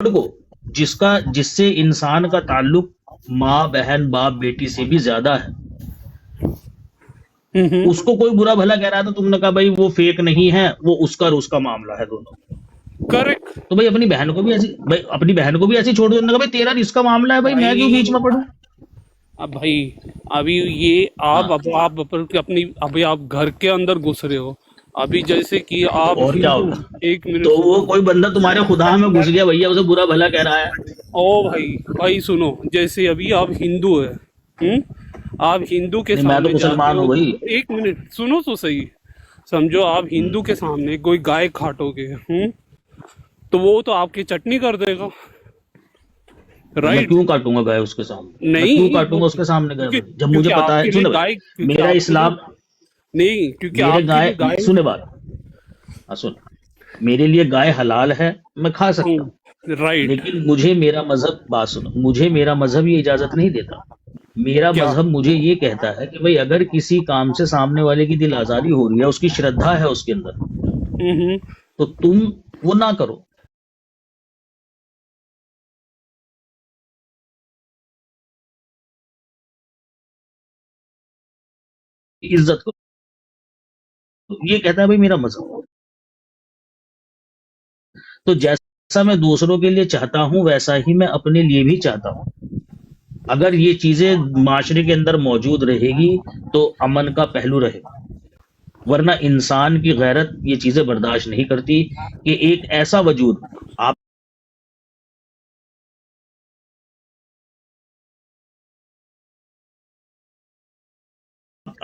को, जिससे इंसान का ताल्लुक माँ बहन बाप बेटी से भी ज्यादा है, उसको कोई बुरा भला कह रहा था, तुमने कहा भाई वो फेक नहीं है, वो उसका और उसका मामला है दोनों। करेक्ट। तो भाई अपनी बहन को भी ऐसे छोड़ दो। उन्होंने कहा भाई तेरा इसका मामला है, भाई मैं क्यों बीच में पढ़ूं। अब भाई अभी ये हाँ, आप अपनी अभी आप घर के अंदर घुस रहे हो। अभी जैसे कि आप और क्या हिंदू। होगा। एक मिनट तो वो सुनो। कोई बंदा तुम्हारे खुदा में घुस गया भैया, उसे बुरा भला कह रहा है। ओ भाई भाई सुनो, जैसे अभी आप हिंदू है। आप हिंदू के नहीं, मैं तो सामने जाते मुसलमान हो। हूँ भाई। एक मिनट सुनो तो सही। समझो आप हिंदू के सामने कोई गाय काटोगे। तो वो तो आपकी चटनी कर देगा। तो मैं राइट। क्यों काटूंगा गाय उसके सामने, मैं क्यों नहीं काटूंगा उसके सामने गाय क्योंकि भाई, जब मुझे क्योंकि पता आपके है। लिए सुने भाई, गाय, क्योंकि मेरा आपके लिए इस्लाम, नहीं, क्योंकि मेरे आपके लिए गाय, गाय। सुने बात, हाँ सुन, मेरे लिए गाय हलाल है, मैं खा सकता हूँ। राइट। लेकिन मुझे मेरा मजहब, बात सुनो, मुझे मेरा मजहब ये इजाजत नहीं देता। मेरा क्या? मजहब मुझे ये कहता है कि भाई अगर किसी काम से सामने वाले की दिल आजारी हो रही है, उसकी श्रद्धा है उसके अंदर, हम्म। तो तुम वो ना करो, इज्जत करो। तो ये कहता है भाई मेरा मजहब। तो जैसा मैं दूसरों के लिए चाहता हूं, वैसा ही मैं अपने लिए भी चाहता हूं। अगर ये चीजें माशरे के अंदर मौजूद रहेगी, तो अमन का पहलू रहेगा। वरना इंसान की गैरत ये चीजें बर्दाश्त नहीं करती कि एक ऐसा वजूद,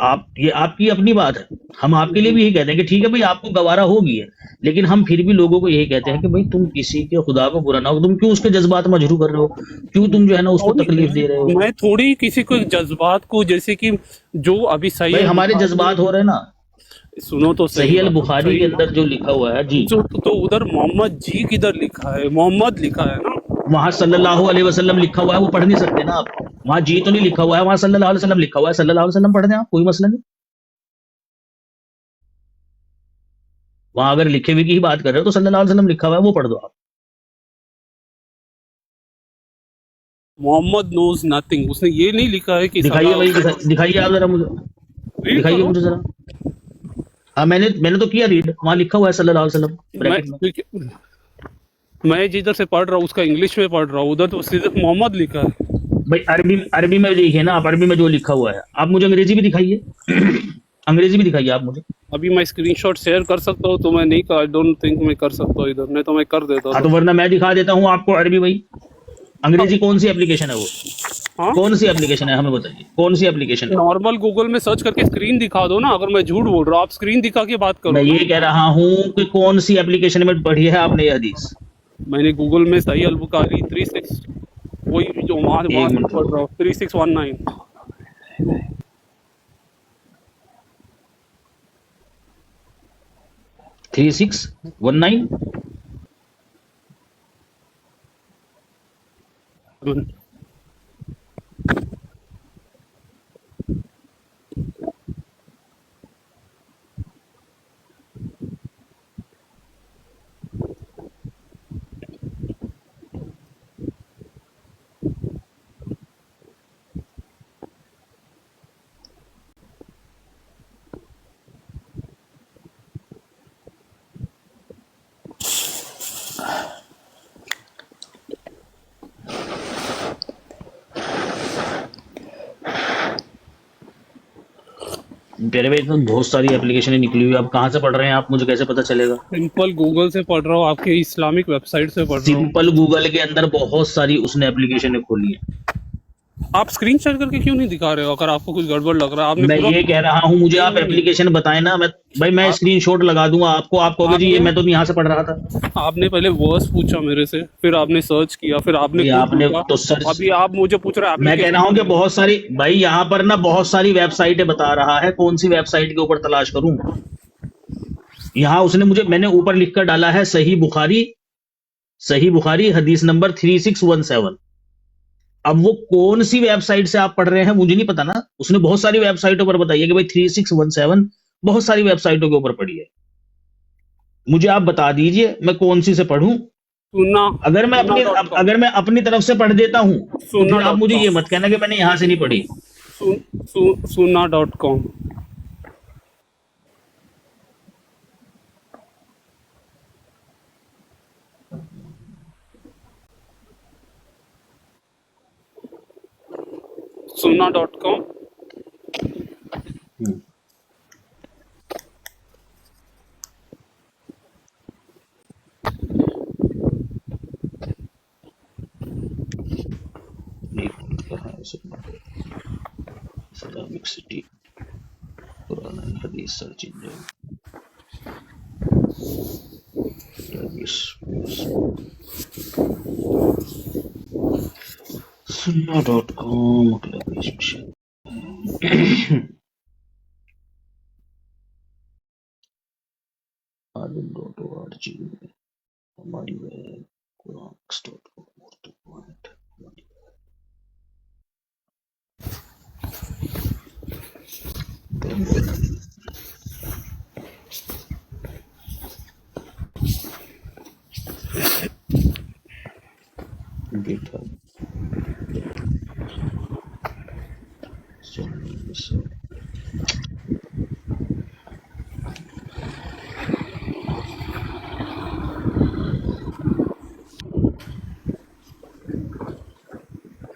आप ये आपकी अपनी बात है, हम आपके लिए भी यही कहते हैं कि ठीक है भाई आपको गवारा होगी है, लेकिन हम फिर भी लोगों को यही कहते हैं कि भाई तुम किसी के खुदा को बुरा ना हो, तुम क्यों उसके जज्बात मजरू कर रहे हो, क्यों तुम जो है ना उसको थोड़ी तकलीफ दे रहे हो। मैं थोड़ी किसी को जज्बात को, जैसे कि जो अभी सही भाई अल हमारे बुखारी में। जज्बात हो रहे हैं ना। सुनो तो सही सही अल बात, बुखारी के सही। अंदर जो लिखा हुआ है जी, तो उधर मोहम्मद जी किधर लिखा है? मोहम्मद लिखा है ना। वहां सल्लल्लाहु अलैहि वसल्लम लिखा हुआ है, वो पढ़ नहीं सकते ना आप। वहां जी तो नहीं लिखा हुआ है, वहां सल्लल्लाहु अलैहि वसल्लम लिखा हुआ है, सल्लल्लाहु अलैहि वसल्लम पढ़ दें आप, कोई मसला नहीं। वहां अगर लिखे हुए की ही बात कर रहे हो तो सल्लल्लाहु अलैहि वसल्लम लिखा हुआ है, वो पढ़ दो आप। मोहम्मद नोज नथिंग, उसने ये नहीं लिखा है कि दिखाइए भाई, दिखाइए आप जरा मुझे, रीड दिखाइए करो। मुझे जरा। हाँ, मैंने तो किया रीड, वहां लिखा हुआ है सल्लल्लाहु अलैहि वसल्लम मैं ब्रैकेट में। मैं जिधर से पढ़ रहा हूँ उसका इंग्लिश में पढ़ रहा हूँ, उधर तो सिर्फ मोहम्मद लिखा है। भाई अरबी, अरबी में देखिए ना आप, अरबी में जो लिखा हुआ है। आप मुझे अंग्रेजी भी दिखाइए, अंग्रेजी भी दिखाइए आप मुझे। अभी मैं स्क्रीनशॉट शेयर कर सकता हूँ तो मैं नहीं, आई डोंट थिंक मैं कर सकता हूँ इधर, नहीं तो मैं कर देता हाँ था। तो वरना मैं दिखा देता हूँ आपको अरबी भाई। अंग्रेजी कौन सी एप्लीकेशन है वो, हाँ, कौन सी एप्लीकेशन है हमें बताइए, कौन सी एप्लीकेशन है। नॉर्मल गूगल में सर्च करके स्क्रीन दिखा दो ना। अगर मैं झूठ बोल रहा हूँ, आप स्क्रीन दिखा के बात करो मैं ना। ये कह रहा हूँ कि कौन सी एप्लीकेशन में पढ़ी है आपने ये हदीस। मैंने गूगल में सही अल बुखारी 36, वही जो वहाँ वहाँ एक से मिनट पढ़ रुको, रहा हूँ, 3619। 3619। मेरे में तो बहुत सारी एप्लीकेशन निकली हुई है, आप कहाँ से पढ़ रहे हैं, आप मुझे कैसे पता चलेगा। सिंपल गूगल से पढ़ रहा हूँ, आपके इस्लामिक वेबसाइट से पढ़ रहा हूँ। सिंपल गूगल के अंदर बहुत सारी उसने एप्लीकेशन खोली है। आप स्क्रीन शेयर करके क्यों नहीं दिखा रहे हो? अगर आपको कुछ गड़बड़ लग रहा है, आपने मैं पूरा। ये कह रहा हूँ मुझे नहीं आप नहीं नहीं। एप्लीकेशन बताएं ना, मैं भाई मैं आप स्क्रीनशॉट लगा दूंगा आपको, आप कहोगे जी ये आपने मैं तो यहाँ से पढ़ रहा था। आपने पहले वर्स पूछा मेरे से, फिर आपने सर्च किया, फिर आपने भाई खुद आपने ढूंढा। तो सर्च, अभी आप मुझे पूछ रहे हैं मैं कह रहा एप्लीकेशन हूँ कि कौन सी। बहुत सारी, भाई यहाँ पर ना बहुत सारी वेबसाइटें बता रहा है, कौन सी वेबसाइट के ऊपर तलाश करूं। यहाँ उसने मुझे, मैंने ऊपर लिख कर डाला है सही बुखारी, सही बुखारी हदीस नंबर 3617। अब वो कौन सी वेबसाइट से आप पढ़ रहे हैं मुझे नहीं पता ना, उसने बहुत सारी वेबसाइटों पर बताई है कि भाई 3617 बहुत सारी वेबसाइटों के ऊपर पढ़ी है। मुझे आप बता दीजिए मैं कौन सी से पढ़ूं, सुन्ना अगर मैं सुन्ना अपनी डॉट कॉम अगर मैं अपनी तरफ से पढ़ देता हूँ तो सुन्ना फिर आप डॉट मुझे कॉम ये मत कहना कि मैंने यहाँ से नहीं पढ़ी। सुन्ना डॉट कॉम। सुन्ना डॉट कॉम। हम्म, एक मिनट, कहाँ है सुन्ना? इस्लामिक सिटी, कुरान एंड हदीस सर्च इंजन, सुन्ना डॉट कॉम, आलिम डॉट ओ आर जी, हमारी वेब, कुरान GitHub,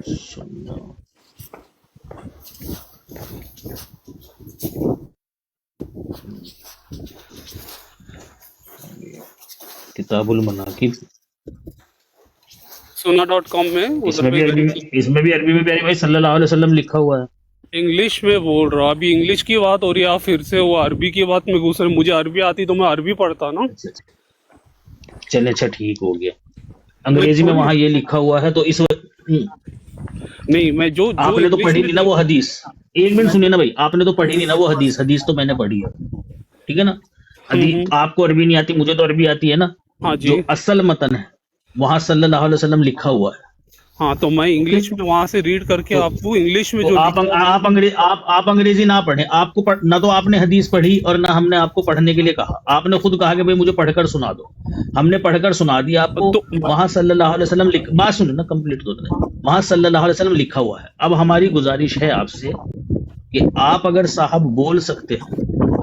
सुन्ना किताबुल मनाकिब। सुन्ना डॉट कॉम में उधर इसमें पे भी अरबी गए में, थे। इसमें भी अरबी में प्यारे भाई सल्लल्लाहु अलैहि वसल्लम लिखा हुआ है। इंग्लिश में बोल रहा हूँ, अभी इंग्लिश की बात हो रही है, आप फिर से वो अरबी की बात में घुस रहे। मुझे अरबी आती तो मैं अरबी पढ़ता ना। अच्छा चले, अच्छा ठीक हो गया। मैं अंग्रेजी में थोड़ी वहां ये लिखा हुआ है तो इस नहीं, मैं जो जो आपने तो इंग्लिश पढ़ी में नहीं ना वो हदीस। एक मिनट मैं सुनिए ना भाई, आपने तो पढ़ी नहीं ना वो हदीस। हदीस तो मैंने पढ़ी है, ठीक है ना? हदीस हम्म। आपको अरबी नहीं आती, मुझे तो अरबी आती है ना। हाँ जो जी। असल मतन है वहां सल्लल्लाहु अलैहि वसल्लम लिखा हुआ है। हाँ, तो मैं ओके, इंग्लिश में वहां से रीड करके तो आपको इंग्लिश में तो जो आप लिखा हुआ है। आप अंग्रेजी ना पढ़े। आपको ना तो आपने हदीस पढ़ी और ना हमने आपको पढ़ने के लिए कहा। आपने खुद कहा कि भाई मुझे पढ़कर सुना दो। हमने पढ़कर सुना दिया आपको। तो वहां सल्लल्लाहु अलैहि वसल्लम बात सुनो ना, कंप्लीट तो होने दें। वहां सल्लल्लाहु अलैहि वसल्लम लिखा हुआ है। अब हमारी गुजारिश है आपसे कि आप अगर साहब बोल सकते हो,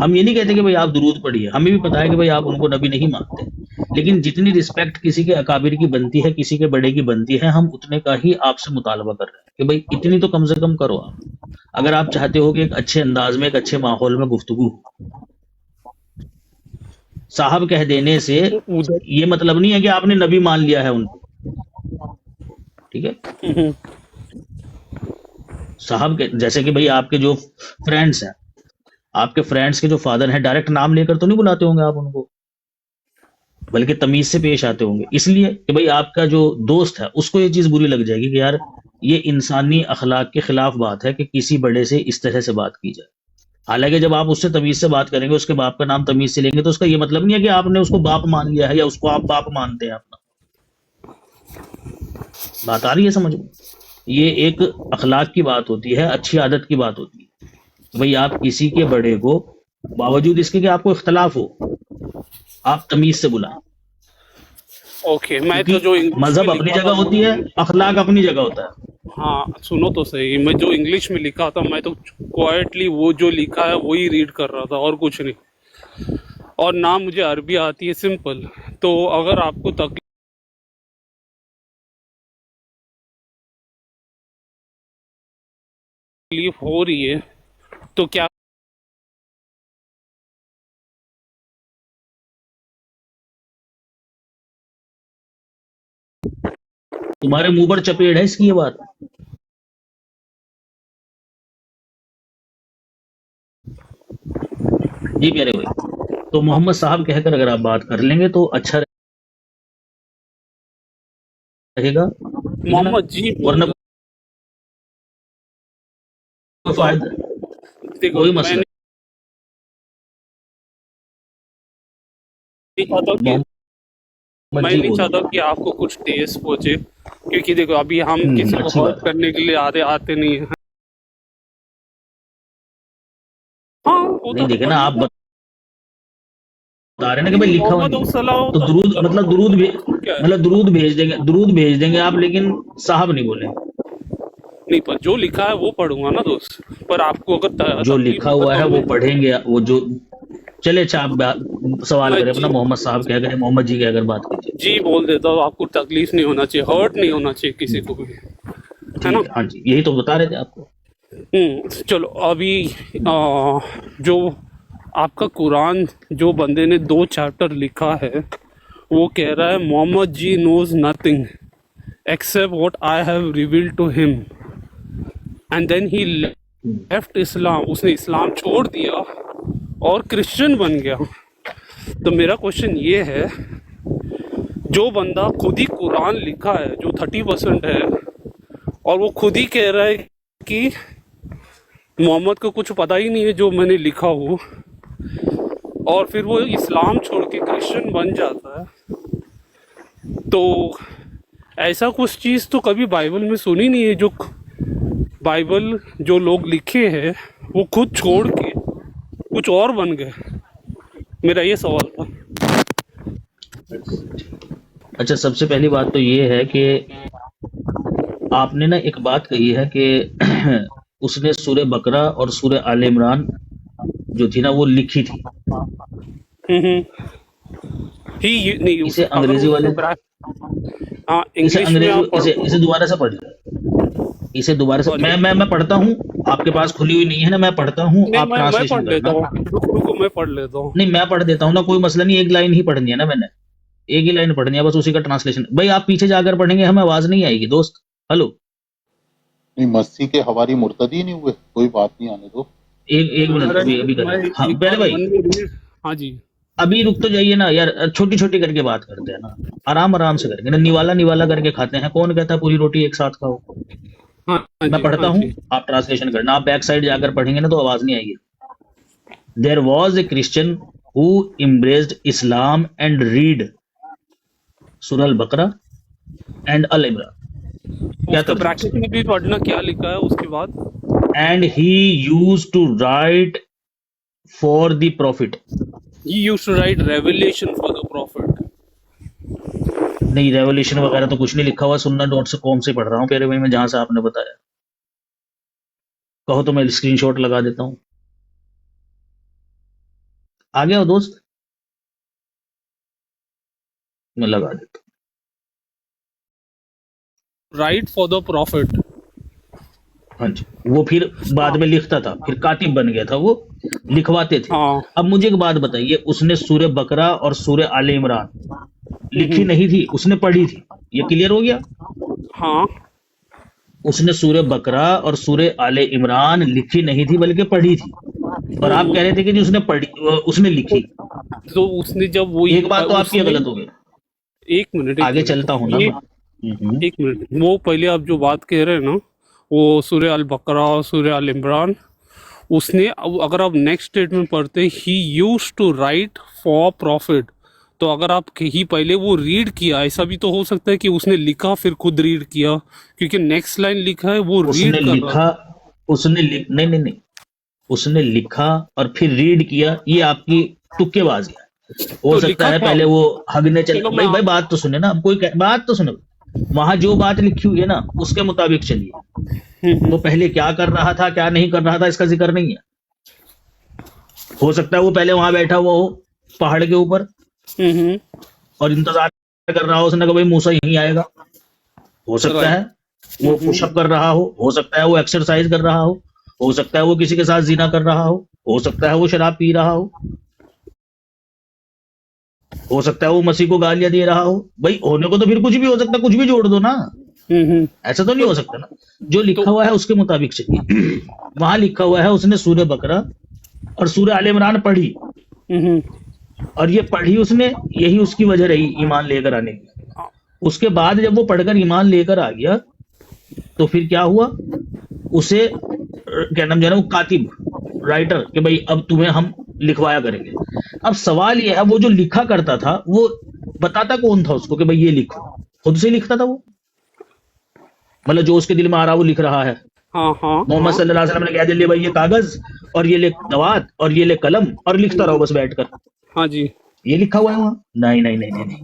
हम ये नहीं कहते कि भाई आप दुरूद पढ़िए, हमें भी पता है कि भाई आप उनको नबी नहीं मानते, लेकिन जितनी रिस्पेक्ट किसी के अकाबिर की बनती है, किसी के बड़े की बनती है, हम उतने का ही आपसे मुतालबा कर रहे हैं कि भाई इतनी तो कम से कम करो आप। अगर आप चाहते हो कि एक अच्छे अंदाज में, एक अच्छे माहौल में गुफ्तगू हो। साहब कह देने से उधर ये मतलब नहीं है कि आपने नबी मान लिया है उनको, ठीक है? साहब के जैसे कि भाई आपके जो फ्रेंड्स हैं, आपके फ्रेंड्स के जो फादर हैं, डायरेक्ट नाम लेकर तो नहीं बुलाते होंगे आप उनको, बल्कि तमीज से पेश आते होंगे, इसलिए कि भाई आपका जो दोस्त है उसको ये चीज बुरी लग जाएगी कि यार ये इंसानी अखलाक के खिलाफ बात है कि किसी बड़े से इस तरह से बात की जाए। हालांकि जब आप उससे तमीज से बात करेंगे, उसके बाप का नाम तमीज से लेंगे, तो उसका ये मतलब नहीं है कि आपने उसको बाप मान लिया है या उसको आप बाप मानते हैं अपना। बात आ रही है समझ में? ये एक अखलाक की बात होती है, अच्छी आदत की बात होती है कि भाई आप किसी के बड़े को, बावजूद इसके कि आपको इख्तलाफ हो, आप तमीज से बुलाएं। ओके, मैं क्योंकि तो जो इंग्लिश में मजहब अपनी लिखा था जगह होती है, अखलाक अपनी जगह होता है। हाँ सुनो तो सही, मैं जो इंग्लिश में लिखा था मैं तो क्वाइटली वो जो लिखा है वही रीड कर रहा था और कुछ नहीं। और ना मुझे अरबी आती है, सिंपल। तो अगर आपको तकलीफ हो रही है तो क्या तुम्हारे मुंह पर चपेट है इसकी ये बात? जी प्यारे भाई, तो हाँ, मोहम्मद साहब कहकर अगर आप बात कर लेंगे तो अच्छा रहेगा, ठीक है ना? मोहम्मद जी वरना बोल। कोई फायदा, देखो कोई मैं मसला नहीं चाहता नहीं। कि मोहम्मद मैं जी नहीं बोल चाहता दो। कि आपको कुछ ठेस पहुंचे, क्योंकि देखो अभी हम किसी को अच्छी हर्ट बात है। करने के लिए आते आते नहीं है। हाँ वो नहीं तो देखे ना वही आप बता रहे हैं ना कि भाई लिखा हुआ मोहम्मद नहीं है। सलाह तो दुरूद मतलब क्या है? दुरूद भेज देंगे आप, लेकिन साहब नहीं बोलेंगे। नहीं, पर जो लिखा है वो पढ़ूंगा ना दोस्त। पर आपको अगर जो तकलीफ लिखा होगा हुआ तो है वो हमें। पढ़ेंगे, वो जो चले। अच्छा आप सवाल करें अपना, जी, मोहम्मद साहब क्या करें, मोहम्मद जी क्या अगर बात कीजिए। जी बोल देता हूँ, आपको तकलीफ नहीं होना चाहिए, हर्ट नहीं होना चाहिए किसी को भी, है ना। ठीक है, हाँ जी, यही तो बता रहे थे आपको। चलो अभी जो आपका कुरान, जो बंदे ने 2 चैप्टर लिखा है, वो कह रहा है Mohammad ji knows nothing except what I have revealed to him, and then he left Islam, उसने इस्लाम छोड़ दिया और क्रिश्चियन बन गया। तो मेरा क्वेश्चन ये है, जो बंदा खुद ही कुरान लिखा है जो 30% है, और वो खुद ही कह रहा है कि मोहम्मद को कुछ पता ही नहीं है जो मैंने लिखा हो, और फिर वो इस्लाम छोड़ के क्रिश्चियन बन जाता है, तो ऐसा कुछ चीज़ तो कभी बाइबल में सुनी नहीं है। जो बाइबल जो लोग लिखे हैं वो खुद छोड़ के कुछ और बन गए। मेरा ये सवाल था। अच्छा, सबसे पहली बात तो ये है कि आपने ना एक बात कही है कि उसने सूरह बकरा और सूरह आले इमरान जो थी ना वो लिखी थी। ही नहीं, इसे अगर अंग्रेजी वाले, हाँ इसे इंग्लिश में अंग्रेजी, आप पढ़ो। इसे दोबारा से पढ़िए। इसे दोबारा से सॉरी, मैं पढ़ता हूँ। आपके पास खुली हुई नहीं है ना, मैं पढ़ता हूँ, नहीं आप मैं ट्रांसलेशन पढ़ लेता करना। हूँ, रुको मैं पढ़ लेता हूँ। नहीं, मैं पढ़ देता हूँ ना, कोई मसला नहीं, एक लाइन ही पढ़नी है ना मैंने, एक ही लाइन पढ़नी है बस, उसी का ट्रांसलेशन। भाई आप पीछे जाकर पढ़ेंगे हमें आवाज नहीं आएगी दोस्त। हेलो, नहीं, मस्सी के हवारी मुर्तदी नहीं हुए, कोई बात नहीं, आने दो। एक एक मिनट, अरे अभी मैं करें। हाँ एक पहले बार भाई, मन में हाँ जी। अभी रुक तो जाइए ना यार, छोटी छोटी करके बात करते हैं ना, आराम आराम से करेंगे ना, निवाला निवाला करके खाते हैं। कौन कहता है पूरी रोटी एक साथ खाओ। हाँ मैं जी, पढ़ता हाँ हूँ, जी। आप ट्रांसलेशन करना। आप बैक साइड जाकर पढ़ेंगे ना तो आवाज नहीं आएगी। There was a Christian who embraced Islam and read सूरह अल बकरा एंड अल इमरान। क्या उसका तर्जुमा ब्रैकेट इसका? में भी पढ़ना क्या लिखा है उसके बाद। And he used to write for the prophet. He used to write revelation for the prophet. नहीं, रेवोल्यूशन वगैरह तो कुछ नहीं लिखा हुआ, सुन्ना डॉट से कॉम से पढ़ रहा हूँ प्यारे भाई मैं, जहां से आपने बताया। कहो तो मैं स्क्रीनशॉट लगा देता हूँ। आ गया हो दोस्त, मैं लगा देता राइट फॉर द प्रॉफिट। हूँ। हाँ जी, वो फिर बाद में लिखता था, फिर कातिब बन गया था वो, लिखवाते थे। हाँ। अब मुझे एक बात बताइए, उसने सूरह बकरा और सूरह आले इमरान लिखी नहीं थी, उसने पढ़ी थी, ये क्लियर हो गया। हाँ, उसने सूरह बकरा और सूरह आले इमरान लिखी नहीं थी बल्कि पढ़ी थी, और आप कह रहे थे कि जी उसने पढ़ी, उसने लिखी। तो उसने जब वो एक बात तो आपकी उसने गलत हो गई। एक मिनट आगे चलता हूं ना ये मैं। एक मिनट, वो पहले आप जो बात कह रहे हैं ना, वो सूरह अल बकरा और सूरह अल इमरान, उसने अगर आप नेक्स्ट स्टेटमेंट पढ़ते, he used to write for prophet, तो अगर आप ही पहले वो रीड किया, ऐसा भी तो हो सकता है कि उसने लिखा फिर खुद रीड किया, क्योंकि नेक्स्ट लाइन लिखा है वो उसने रीड कर रहा लिखा, नहीं नहीं नहीं, उसने लिखा और फिर रीड किया, ये आपकी तुक्केबाजी है। हो तो सकता लिखा है था। पहले वो हगने चल, चलो भाई भाई बात तो सुने ना, अब कोई बात तो सुनो। वहां जो बात लिखी हुई है ना उसके मुताबिक चलिए। वो पहले क्या कर रहा था क्या नहीं कर रहा था इसका जिक्र नहीं है। हो सकता है वो पहले वहां बैठा हुआ हो पहाड़ के ऊपर और इंतजार कर रहा हो, उसने कहा भाई मूसा यहीं आएगा। हो सकता है वो पुशअप कर रहा हो सकता है वो एक्सरसाइज कर रहा हो सकता है वो किसी के साथ जीना कर रहा हो सकता है वो शराब पी रहा हो सकता है वो मसीह को गालियां दे रहा हो। भाई होने को तो फिर कुछ भी हो सकता है, कुछ भी जोड़ दो ना, ऐसा तो नहीं हो सकता ना। जो लिखा हुआ है उसके मुताबिक चलिए। वहां लिखा हुआ है उसने सूरह बकरा और सूरह आले इमरान पढ़ी, और ये पढ़ी उसने, यही उसकी वजह रही ईमान लेकर आने की। उसके बाद जब वो पढ़कर ईमान लेकर आ गया तो फिर क्या हुआ, उसे क्या नाम जाना, वो कातिब, राइटर, कि भाई अब तुम्हें हम लिखवाया करेंगे। अब सवाल ये है, वो जो लिखा करता था वो बताता कौन था उसको कि भाई ये लिखो? खुद से लिखता था वो, मतलब जो उसके दिल में आ रहा वो लिख रहा है। मोहम्मद सल्लल्लाहु अलैहि वसल्लम ने कह दिया ले भाई ये कागज और ये ले दवात और ये ले कलम और लिखता रहो बस बैठकर। हाँ जी। ये लिखा हुआ है वहां? नहीं नहीं नहीं नहीं नहीं।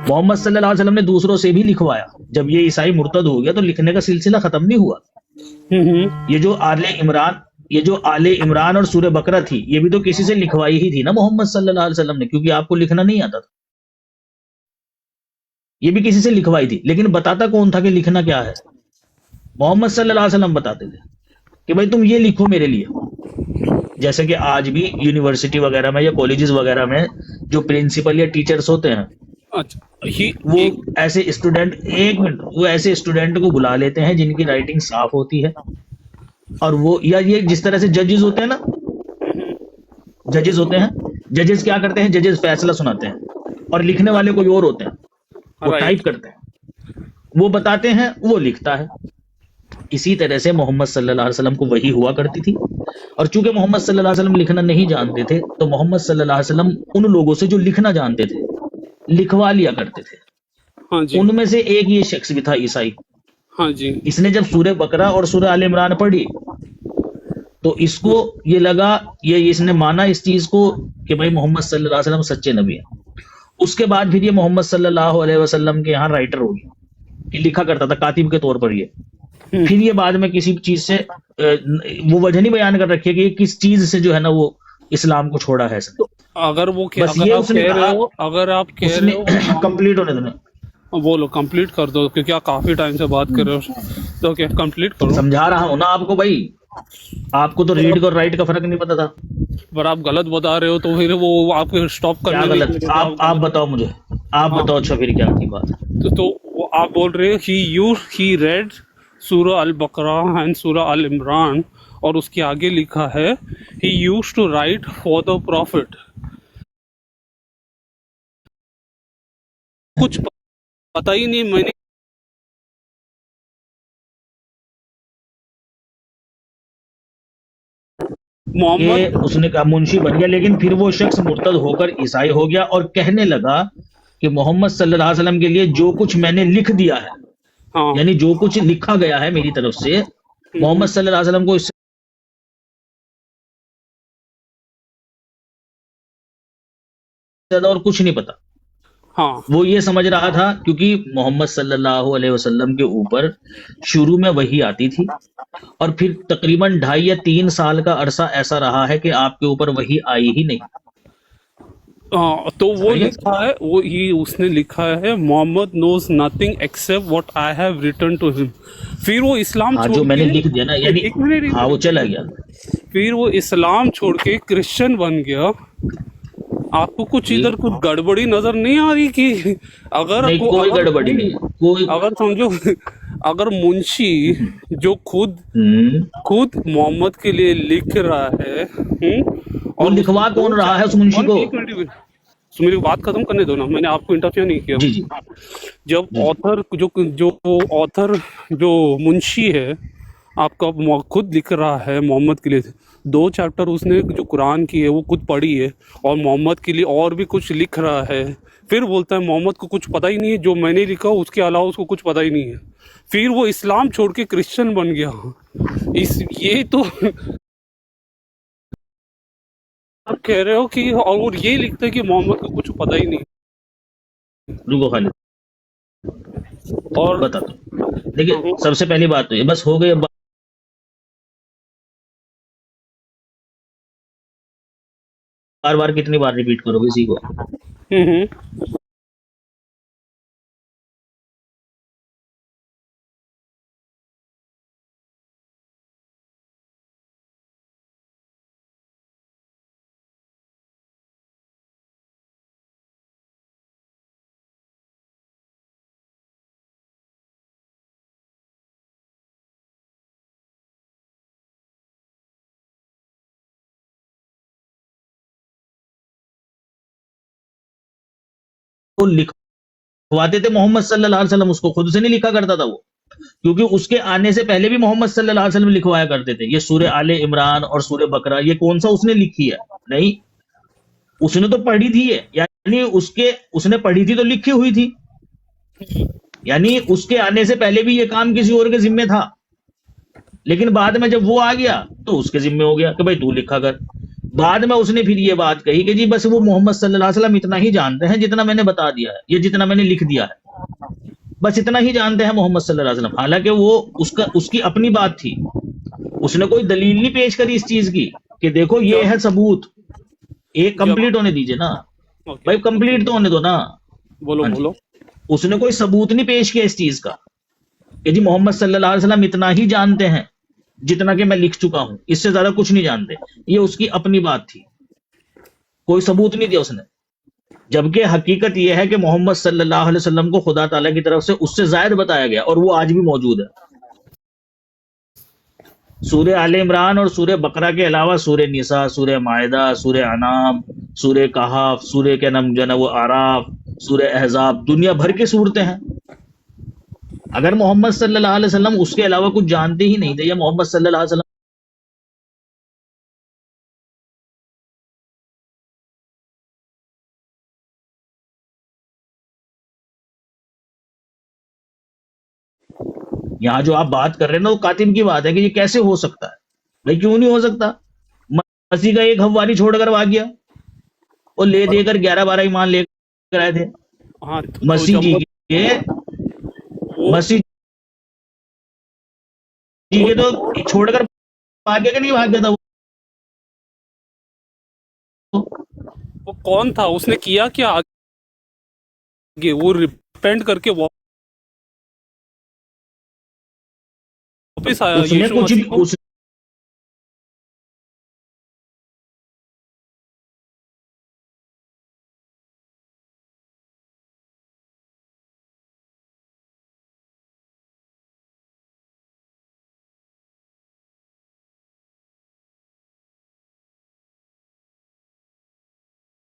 मोहम्मद सल्लल्लाहु अलैहि वसल्लम ने दूसरों से भी लिखवाया। जब ये ईसाई मुर्तद हो गया तो लिखने का सिलसिला खत्म नहीं हुआ। हम्म। ये जो आले इमरान और सूरह बकरा थी, ये भी तो किसी से लिखवाई ही थी ना मोहम्मद सल्लल्लाहु अलैहि वसल्लम ने, क्योंकि आपको लिखना नहीं आता था। ये भी किसी से लिखवाई थी, लेकिन बताता कौन था कि लिखना क्या है? मोहम्मद सल्लल्लाहु अलैहि वसल्लम बताते थे कि भाई तुम ये लिखो मेरे लिए। जैसे कि आज भी यूनिवर्सिटी वगैरह में या कॉलेजेस वगैरह में जो प्रिंसिपल या टीचर्स होते हैं, अच्छा, ये वो एक ऐसे स्टूडेंट, एक मिनट, वो ऐसे स्टूडेंट को बुला लेते हैं जिनकी राइटिंग साफ होती है, और वो, या ये जिस तरह से जजेस होते हैं ना, जजेस होते हैं, जजेस क्या करते हैं? जजेस फैसला सुनाते हैं, और लिखने वाले कोई और होते हैं, वो राइट। टाइप करते हैं, वो बताते हैं, वो लिखता है। इसी तरह से मोहम्मद सल्लल्लाहु अलैहि वसल्लम को वही हुआ करती थी। और चूंकि मोहम्मद सल्लल्लाहु अलैहि वसल्लम लिखना नहीं जानते थे, तो मोहम्मद सल्लल्लाहु अलैहि वसल्लम उन लोगों से जो लिखना जानते थे लिखवा लिया करते थे। हाँ जी। उनमें से एक ये शख्स भी था, ईसाई। हाँ जी। इसने जब सूरह बकरा और सूरह आल इमरान पढ़ी, तो इसको ये लगा, ये इसने माना इस चीज को कि भाई मोहम्मद सल्लल्लाहु अलैहि वसल्लम सच्चे नबी हैं। उसके बाद फिर ये मोहम्मद सल्लल्लाहु अलैहि वसल्लम के यहाँ राइटर हो गया, कि लिखा करता था कातिब के तौर पर ये। फिर ये बाद में किसी चीज से वो वजह नहीं बयान कर रखी है कि ये किस चीज से जो है ना वो इस्लाम को छोड़ा है इसने। अगर वो बस अगर ये आप उसने कह रहे कहा, हो, अगर आप कह उसने रहे हो, कंप्लीट होने देना। बोलो, कंप्लीट कर दो, क्योंकि आप काफी टाइम से बात कर रहे हो, तो क्या कंप्लीट करो। समझा रहा हूं ना आपको भाई, आपको तो रीड और राइट का फर्क नहीं पता था। पर आप गलत बता रहे हो, तो फिर वो आपको स्टॉप क्या करने गलत? आप बताओ मुझे, आप हाँ। बताओ। अच्छा फिर क्या की बात? तो वो आप बोल रहे हो ही रेड सूरह अल बकरा एंड सूरह अल इमरान, और उसके आगे लिखा है he used to write for the prophet. कुछ पता ही नहीं मैंने। मोहम्मद, ये उसने कहा मुंशी बन गया, लेकिन फिर वो शख्स मुर्तद होकर ईसाई हो गया और कहने लगा कि मोहम्मद सल्लल्लाहु अलैहि वसल्लम के लिए जो कुछ मैंने लिख दिया है, हाँ, यानी जो कुछ लिखा गया है मेरी तरफ से, मोहम्मद सल्लल्लाहु अलैहि वसल्लम को इससे ज्यादा और कुछ नहीं पता। हाँ, वो ये समझ रहा था, क्योंकि मोहम्मद सल्लल्लाहु अलैहि वसल्लम के ऊपर शुरू में वही आती थी, और फिर तकरीबन 2.5 या 3 साल का अरसा ऐसा रहा है कि आपके ऊपर वही आई ही नहीं। तो वो समझ गए? लिखा है, वो ही उसने लिखा है Muhammad knows nothing except what I have written to him. फिर वो इस्लाम हाँ, छोड़ जो मैंने के, लिख दिया ना, यानी एक मिनट, हाँ वो चला गया। फिर वो इस्लाम छोड़ के क्रिश्चियन बन गया। आपको कुछ इधर कुछ गड़बड़ी नजर नहीं आ रही कि अगर नहीं, कोई गड़बड़ी नहीं, कोई। अगर समझो, अगर मुंशी जो खुद मोहम्मद के लिए लिख रहा है, और लिखवा कौन रहा है उस मुंशी को? एक मिनट, तो मेरी बात खत्म करने दो ना, मैंने आपको इंटरफेयर नहीं किया। जी जी। जब ऑथर जो मुंशी है आपका खुद लिख रहा है मोहम्मद के लिए, 2 चैप्टर उसने जो कुरान की है वो खुद पढ़ी है, और मोहम्मद के लिए और भी कुछ लिख रहा है, फिर बोलता है मोहम्मद को कुछ पता ही नहीं है, जो मैंने लिखा उसके अलावा उसको कुछ पता ही नहीं है। फिर वो इस्लाम छोड़ के क्रिश्चियन बन गया। ये तो आप कह रहे हो कि, और ये लिखता है कि मोहम्मद को कुछ पता ही नहीं। रुको खालिद, और बता दो। देखिए, सबसे पहली बात तो ये बस हो गई। अब बार बार कितनी बार रिपीट करोगे इसी को? हम्म। वो लिखवाते थे मोहम्मद सल्लल्लाहु अलैहि वसल्लम, उसको खुद से नहीं लिखा करता था वो, क्योंकि उसके आने से पहले भी मोहम्मद सल्लल्लाहु अलैहि वसल्लम लिखवाया करते थे। ये सूरह आले इमरान और सूरह बकरा, ये कौन सा उसने लिखी है? नहीं, उसने तो पढ़ी थी ये, यानी उसने पढ़ी थी तो लिखी हुई थी, यानी उसके आने से पहले भी ये काम किसी और के जिम्मे था, लेकिन बाद में जब वो आ गया तो उसके जिम्मे हो गया कि भाई तू लिखा कर। बाद में उसने फिर ये बात कही कि जी बस वो मोहम्मद सल्लल्लाहु अलैहि वसल्लम इतना ही जानते हैं जितना मैंने बता दिया है, ये जितना मैंने लिख दिया है, बस इतना ही जानते हैं मोहम्मद सल्लल्लाहु अलैहि वसल्लम। हालांकि वो उसकी अपनी बात थी, उसने कोई दलील नहीं पेश करी इस चीज की कि देखो ये है सबूत। एक जब कंप्लीट होने दीजिए ना ओके भाई, कंप्लीट तो होने दो ना। बोलो हाँ जी, बोलो। उसने कोई सबूत नहीं पेश किया इस चीज का कि जी मोहम्मद सल्लल्लाहु अलैहि वसल्लम इतना ही जानते हैं जितना कि मैं लिख चुका हूं, इससे ज्यादा कुछ नहीं जानते। ये उसकी अपनी बात थी, कोई सबूत नहीं दिया उसने। जबकि हकीकत यह है कि मोहम्मद सल्लल्लाहु अलैहि वसल्लम को खुदा ताला की तरफ से उससे जायद बताया गया, और वो आज भी मौजूद है। सूर्य आले इमरान और सूर्य बकरा के अलावा सूर्य निसा, सूर्य मायदा, सूर्य अनाम, सूर्य कहाफ, सूर्य के नम जो है ना वो आराफ, सूर्य अहजाब, दुनिया भर की सूरतें हैं। अगर मोहम्मद सल्लल्लाहु अलैहि वसल्लम उसके अलावा कुछ जानते ही नहीं थे, या मोहम्मद सल्लल्लाहु अलैहि वसल्लम यहाँ जो आप बात कर रहे हैं ना, वो कातिल की बात है कि ये कैसे हो सकता है। भाई क्यों नहीं हो सकता? मसीह का एक हवारी छोड़कर भाग गया, वो ले पर देकर 11-12 ईमान लेकर आए थे। हाँ मसीह जी के वो मसीह जी वो के तो छोड़कर भाग गया कि नहीं भाग गया था वो? वो कौन था, उसने किया क्या आगे? वो रिपेंट करके वापस आया उसने यीशु कुछ मसीह को। उस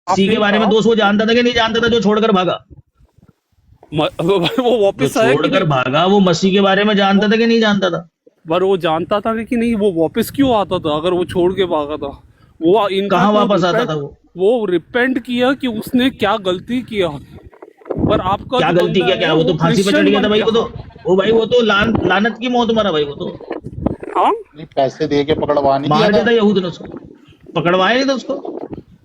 मसीह आपने के बारे में कहा दोस्त वो जानता था कि नहीं जानता था जो छोड़कर भागा? वो जो वापस आया कि छोड़कर नहीं? भागा वो मसीह के बारे में जानता था कि नहीं जानता था? पर वो जानता था कि नहीं, वो वापस क्यों आता था अगर वो छोड़ के भागा था? वो इनका कहाँ तो वापस आता रिपेंट, था वो? वो रिपेंट किया कि उसने क्या गलती किया। पर आपका क्या जो गलती बंदा किया? है क्या वो तो वो फांसी पे चढ़ क्रिश्चियन गया था बन भाई, गया। वो तो वो भाई वो तो लानत की मौत मरा भाई, वो तो हाँ नहीं, पैसे दे के पकड़वा नहीं दिया मार दिया था। था यहूद ने उसको, पकड़वाया नहीं था उसको।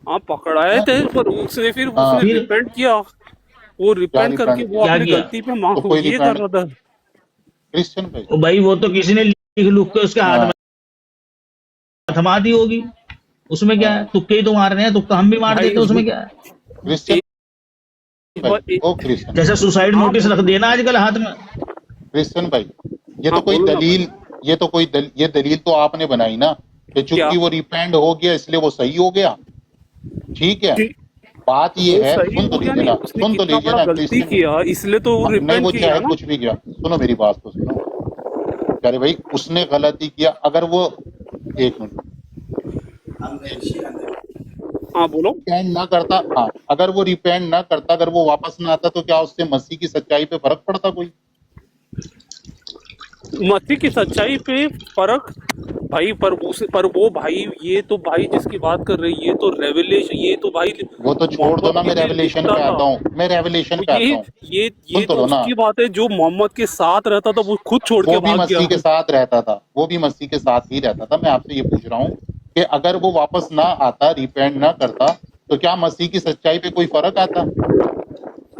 हाँ पकड़ाए हाँ थे, पर उसने फिर हाँ, उसने फिर रिपेंट किया। वो क्या रिपेंट करके रिपेंड वो किया? क्या अपनी किया? गलती पे तो कोई ये कर रिपेंड, रहा था। क्रिश्चियन भाई। ओ भाई वो तो किसी ने लिख लुक के उसके हाथ हाँ में थमा दी होगी, उसमें क्या है? हाँ, तुक्के ही तो मारने हैं, तुक्का हम भी मार भाई देते हैं, उसमें क्या है? क्रिश्चियन भाई, ए, ओ क्रिश्चियन, जैसे सुसाइड हाँ नोटिस रख देना आजकल हाथ में। क्रिश्चियन भाई, ये हाँ तो कोई बोलो ना भाई। दलील, ये दलील तो आपने बनाई ना कि क्या चूंकि वो रिपेंड हो गया इसलिए वो सही हो गया। ठीक है, कि बात ये वो है, सही सुन तो हो गया? लीजिए नहीं, ना, उसने सुन तो कितना लीजिए बड़ा ना गलती क्रिश्चियन। किया इसलिए तो वो हाँ, नहीं वो रिपेंट किया चाहे ना। कुछ भी किया, सुनो मेरी बात तो सुनो। कह रहे भाई उसने गलती किया, अगर वो, एक मिनट, हाँ बोलो। रिपेंड ना करता, हाँ अगर वो रिपेंड ना करता, अगर वो वापस ना आता, तो क्या उससे मसीह की सच्चाई पे फर्क पड़ता कोई? मसीह की सच्चाई पे फर्क भाई, पर वो भाई, ये तो भाई जिसकी बात कर रही है, ये तो रेवलेशन, ये तो भाई वो तो छोड़ दो मोहम्मद ना, के मैं लिए रेवलेशन लिखता पे था। आता हूँ, मैं रेवलेशन वो पे आता हूँ। ये सुन तो तो लो ना, उसकी बात है जो मोहम्मद के साथ रहता था, वो खुद छोड़ वो के भी भाग मसीह के गया। साथ रहता था, वो भी मसीह के साथ ही रहता था। मैं आपसे ये पूछ रहा हूँ कि अगर वो वापस ना आता, रिपेंड ना करता, तो क्या मसीह की सच्चाई पे कोई फर्क आता?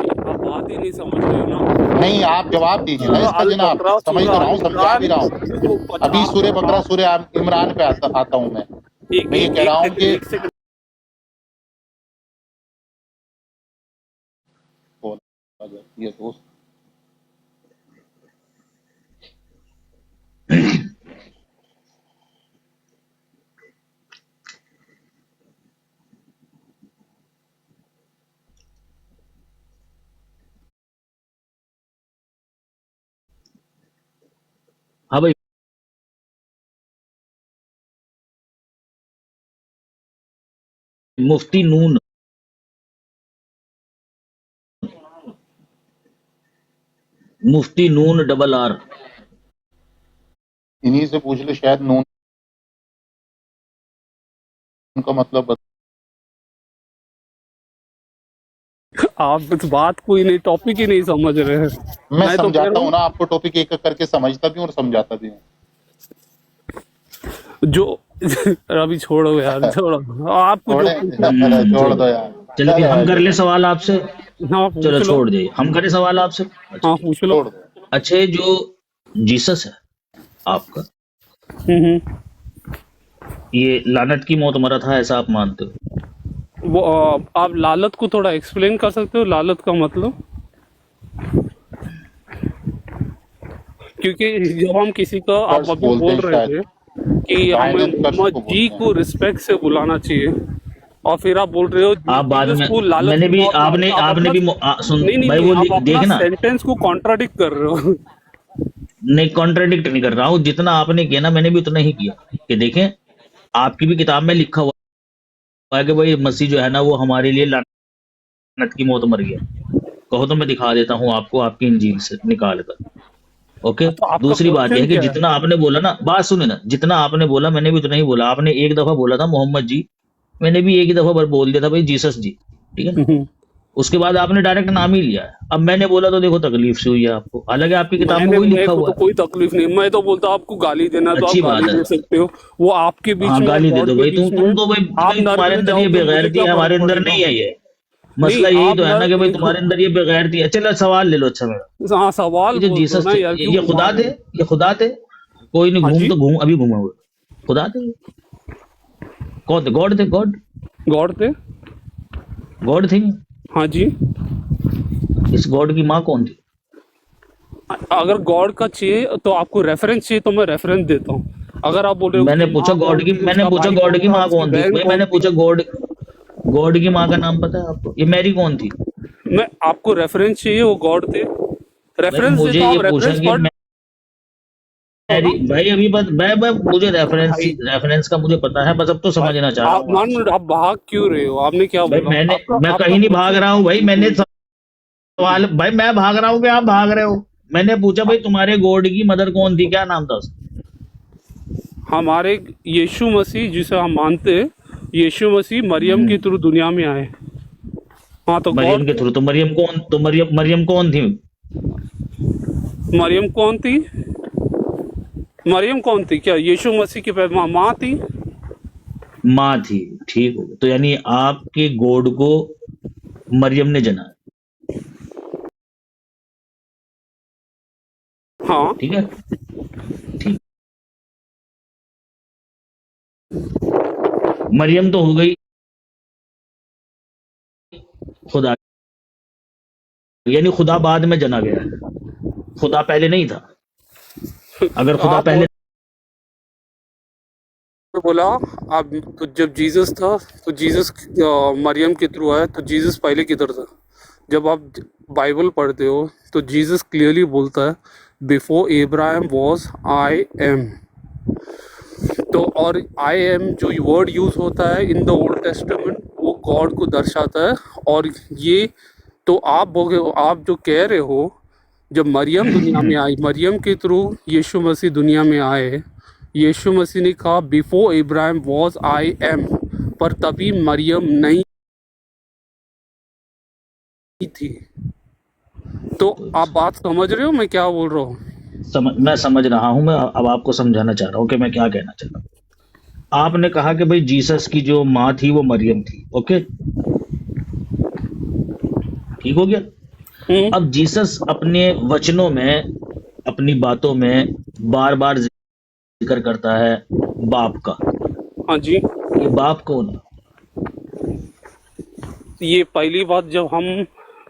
आप बात ही नहीं समझ रहे हो ना। नहीं, आप जवाब दीजिए ना सूरह इसका अल जनाब, बकरा, समझ सूरह तो रहा अल हूँ, समझा भी इमरान रहा हूँ। जो अभी 50 सूर्य बकरा, हाँ, सूर्य इमरान पे आता हूँ मैं। एक मैं ये एक कह एक रहा हूँ सेकंड, कि एक सेकंड। ये दोस्त, हाँ भाई, मुफ्ती नून, मुफ्ती नून डबल आर। इन्हीं से पूछ ले, शायद नून का मतलब आप इस बात को ही नहीं, टॉपिक ही नहीं समझ रहे हैं। मैं मैं तो कह समझाता रहा हूँ हूँ ना आपको, टॉपिक एक एक करके समझता भी हूँ और समझाता भी हूँ। जो अभी छोड़ो यार, छोड़ो आपको जो छोड़े पूछना छोड़ चलो दो यार। चलो फिर चलो हम यार, कर ले सवाल आपसे। हाँ चलो पूछ लो। छोड़ दे, हम करें सवाल आपसे। अच्छा हाँ ठीक। पूछ लो। छोड़ दो। अच्छा ये जो जीसस है आपका, हम्म। ये लानत की मौत मरा था ऐसा आप मानते हो? वो आप लालत को थोड़ा एक्सप्लेन कर सकते हो, लालत का मतलब? क्योंकि जब हम किसी का, आप कर्स अभी बोलते बोल हैं रहे शायद, थे कि हमें लाइनत कर्स मोहम्मद को जी बोलते हैं। को रिस्पेक्ट से बुलाना चाहिए, और फिर आप बोल रहे हो आप बाद जीसस में, को लालत मैंने की भी मौत मारा आपने था। आप आपने अपना, भी सुन नहीं नहीं भाई नहीं, वो आप अपना देखना, सेंटेंस को कॉन्ट्राडिक्ट कर रहे हो। नहीं कॉन्ट्रडिक्ट नहीं कर रहा हूँ, जितना आपने किया ना मैंने भी उतना ही किया। कि देखें आपकी भी किताब में लिखा हुआ है कि भाई मसीह जो है ना वो हमारे लिए लानत की मौत मर गया। कहो तो मैं दिखा देता हूँ आपको आपकी इंजील से निकाल कर। ओके। तो आपका दूसरी बात यह क्वेश्चन है कि क्या है? जितना आपने बोला ना, बात सुने ना, जितना आपने बोला मैंने भी उतना ही बोला। आपने एक दफा बोला था मोहम्मद जी, मैंने भी एक ही दफा बोल दिया था भाई जीसस जी, ठीक है ना। हम्म। उसके बाद आपने डायरेक्ट नाम ही लिया है। अब मैंने बोला तो देखो तकलीफ से हुई है आपको, हालांकि आपकी किताब में मैंने, वही मेरे लिखा को हुआ तो है। कोई तकलीफ नहीं, मैं तो बोलता हूँ आपको गाली देना है तो आप अच्छी गाली बात है। दे सकते हो, वो आपके बीच हाँ में और गाली दे गॉड दो के भाई, बीच तुम में। तो भाई, आप नर्क तुम्हारे में अंदर ये जाओगे मुझे बेगैरती क्या है, फर्क हमारे अंदर पड़ेगा? नहीं है ये। नहीं मसला यही आप तो है ना कि नर्क भाई देखो। तुम्हारे अंदर ये बेगैरती है। चलो सवाल ले लो। अच्छा मेरा, हाँ सवाल ये जो बोल दो जीसस ना थे यार, क्यों ये घुमा खुदा रहे थे? हो? ये खुदा थे? कोई नहीं, हाँ घूम जी। तो घूम, अभी घूमा हुआ खुदा थे? कौन थे? गॉड थे? गॉड? गॉड थे। गॉड थी? हाँ जी। इस गॉड की माँ कौन थी? अगर गॉड का चाहिए तो आपको रेफरेंस चाहिए तो मैं रेफरेंस देता हूँ। अगर आप बोल रहे हो मैंने उसकी पूछा माँ गॉड कौन की, थी, मैंने उसका पूछा भाई गॉड कौन की था, माँ उसकी कौन थी बहन भाई, कौन मैंने थी। पूछा गॉड, गॉड की माँ का नाम पता है आपको? ये मैरी कौन थी? मैं आपको रेफरेंस चाहिए, वो गॉड थे। भाई रेफरेंस मुझे देता हूँ, ये आप पूछा रेफरेंस कि पढ़ लो मैरी, ना भाई अभी बस मैं मुझे रेफरेंस भाई। रेफरेंस का मुझे पता है, बस अब तो भाई समझना चाह रहा आप हूँ मान, आपसे। आप भाग क्यों रहे हो? आपने क्या भाई बोला? मैंने, आपका मैं आपका कहीं नहीं भाग क्वेश्चन। रहा हूँ भाई, मैंने सवाल, भाई मैं भाग रहा हूँ कि आप भाग रहे हो? मैंने पूछा भाई तुम्हारे गॉड की मदर कौन थी, क्या नाम था उसका? हमारे यीशु मसीह जिसे हम मानते हैं, यीशु मसीह मरियम के हम्म, थ्रू दुनिया में आए। हाँ तो गॉड मरियम के थे। थ्रू? तो मरियम कौन, तो मरियम कौन थी? मरियम कौन थी? मरियम कौन थी? क्या यीशु मसीह की माँ थी? माँ थी। ठीक हो गया, तो यानी आपके गॉड को मरियम ने जना, हाँ। ठीक है? ठीक। मरियम तो हो गई खुदा, यानी खुदा बाद में जना गया है, खुदा पहले नहीं था। अगर खुदा आप पहले, बोला आप, तो जब जीसस था तो जीसस मरियम के थ्रू आया, तो जीसस पहले किधर था? जब आप बाइबल पढ़ते हो तो जीसस क्लियरली बोलता है, before Ibrahim was I am. तो और आई एम जो वर्ड यूज होता है इन द ओल्ड टेस्टामेंट, वो गॉड को दर्शाता है। और ये तो आप जो कह रहे हो, जब मरियम दुनिया में आई, मरियम के थ्रू यीशु मसीह दुनिया में आए, यीशु मसीह ने कहा before Ibrahim was I am, पर तभी मरियम नहीं थी। तो आप बात समझ रहे हो मैं क्या बोल रहा हूँ? मैं समझ रहा हूं, मैं अब आपको समझाना चाह रहा हूं कि मैं क्या कहना चाह रहा हूं। आपने कहा कि भाई जीसस की जो माँ थी वो मरियम थी, ओके, ठीक हो गया। हम्म। अब जीसस अपने वचनों में, अपनी बातों में बार बार जिक्र करता है बाप का। हाँ जी। ये बाप कौन है? ये पहली बात,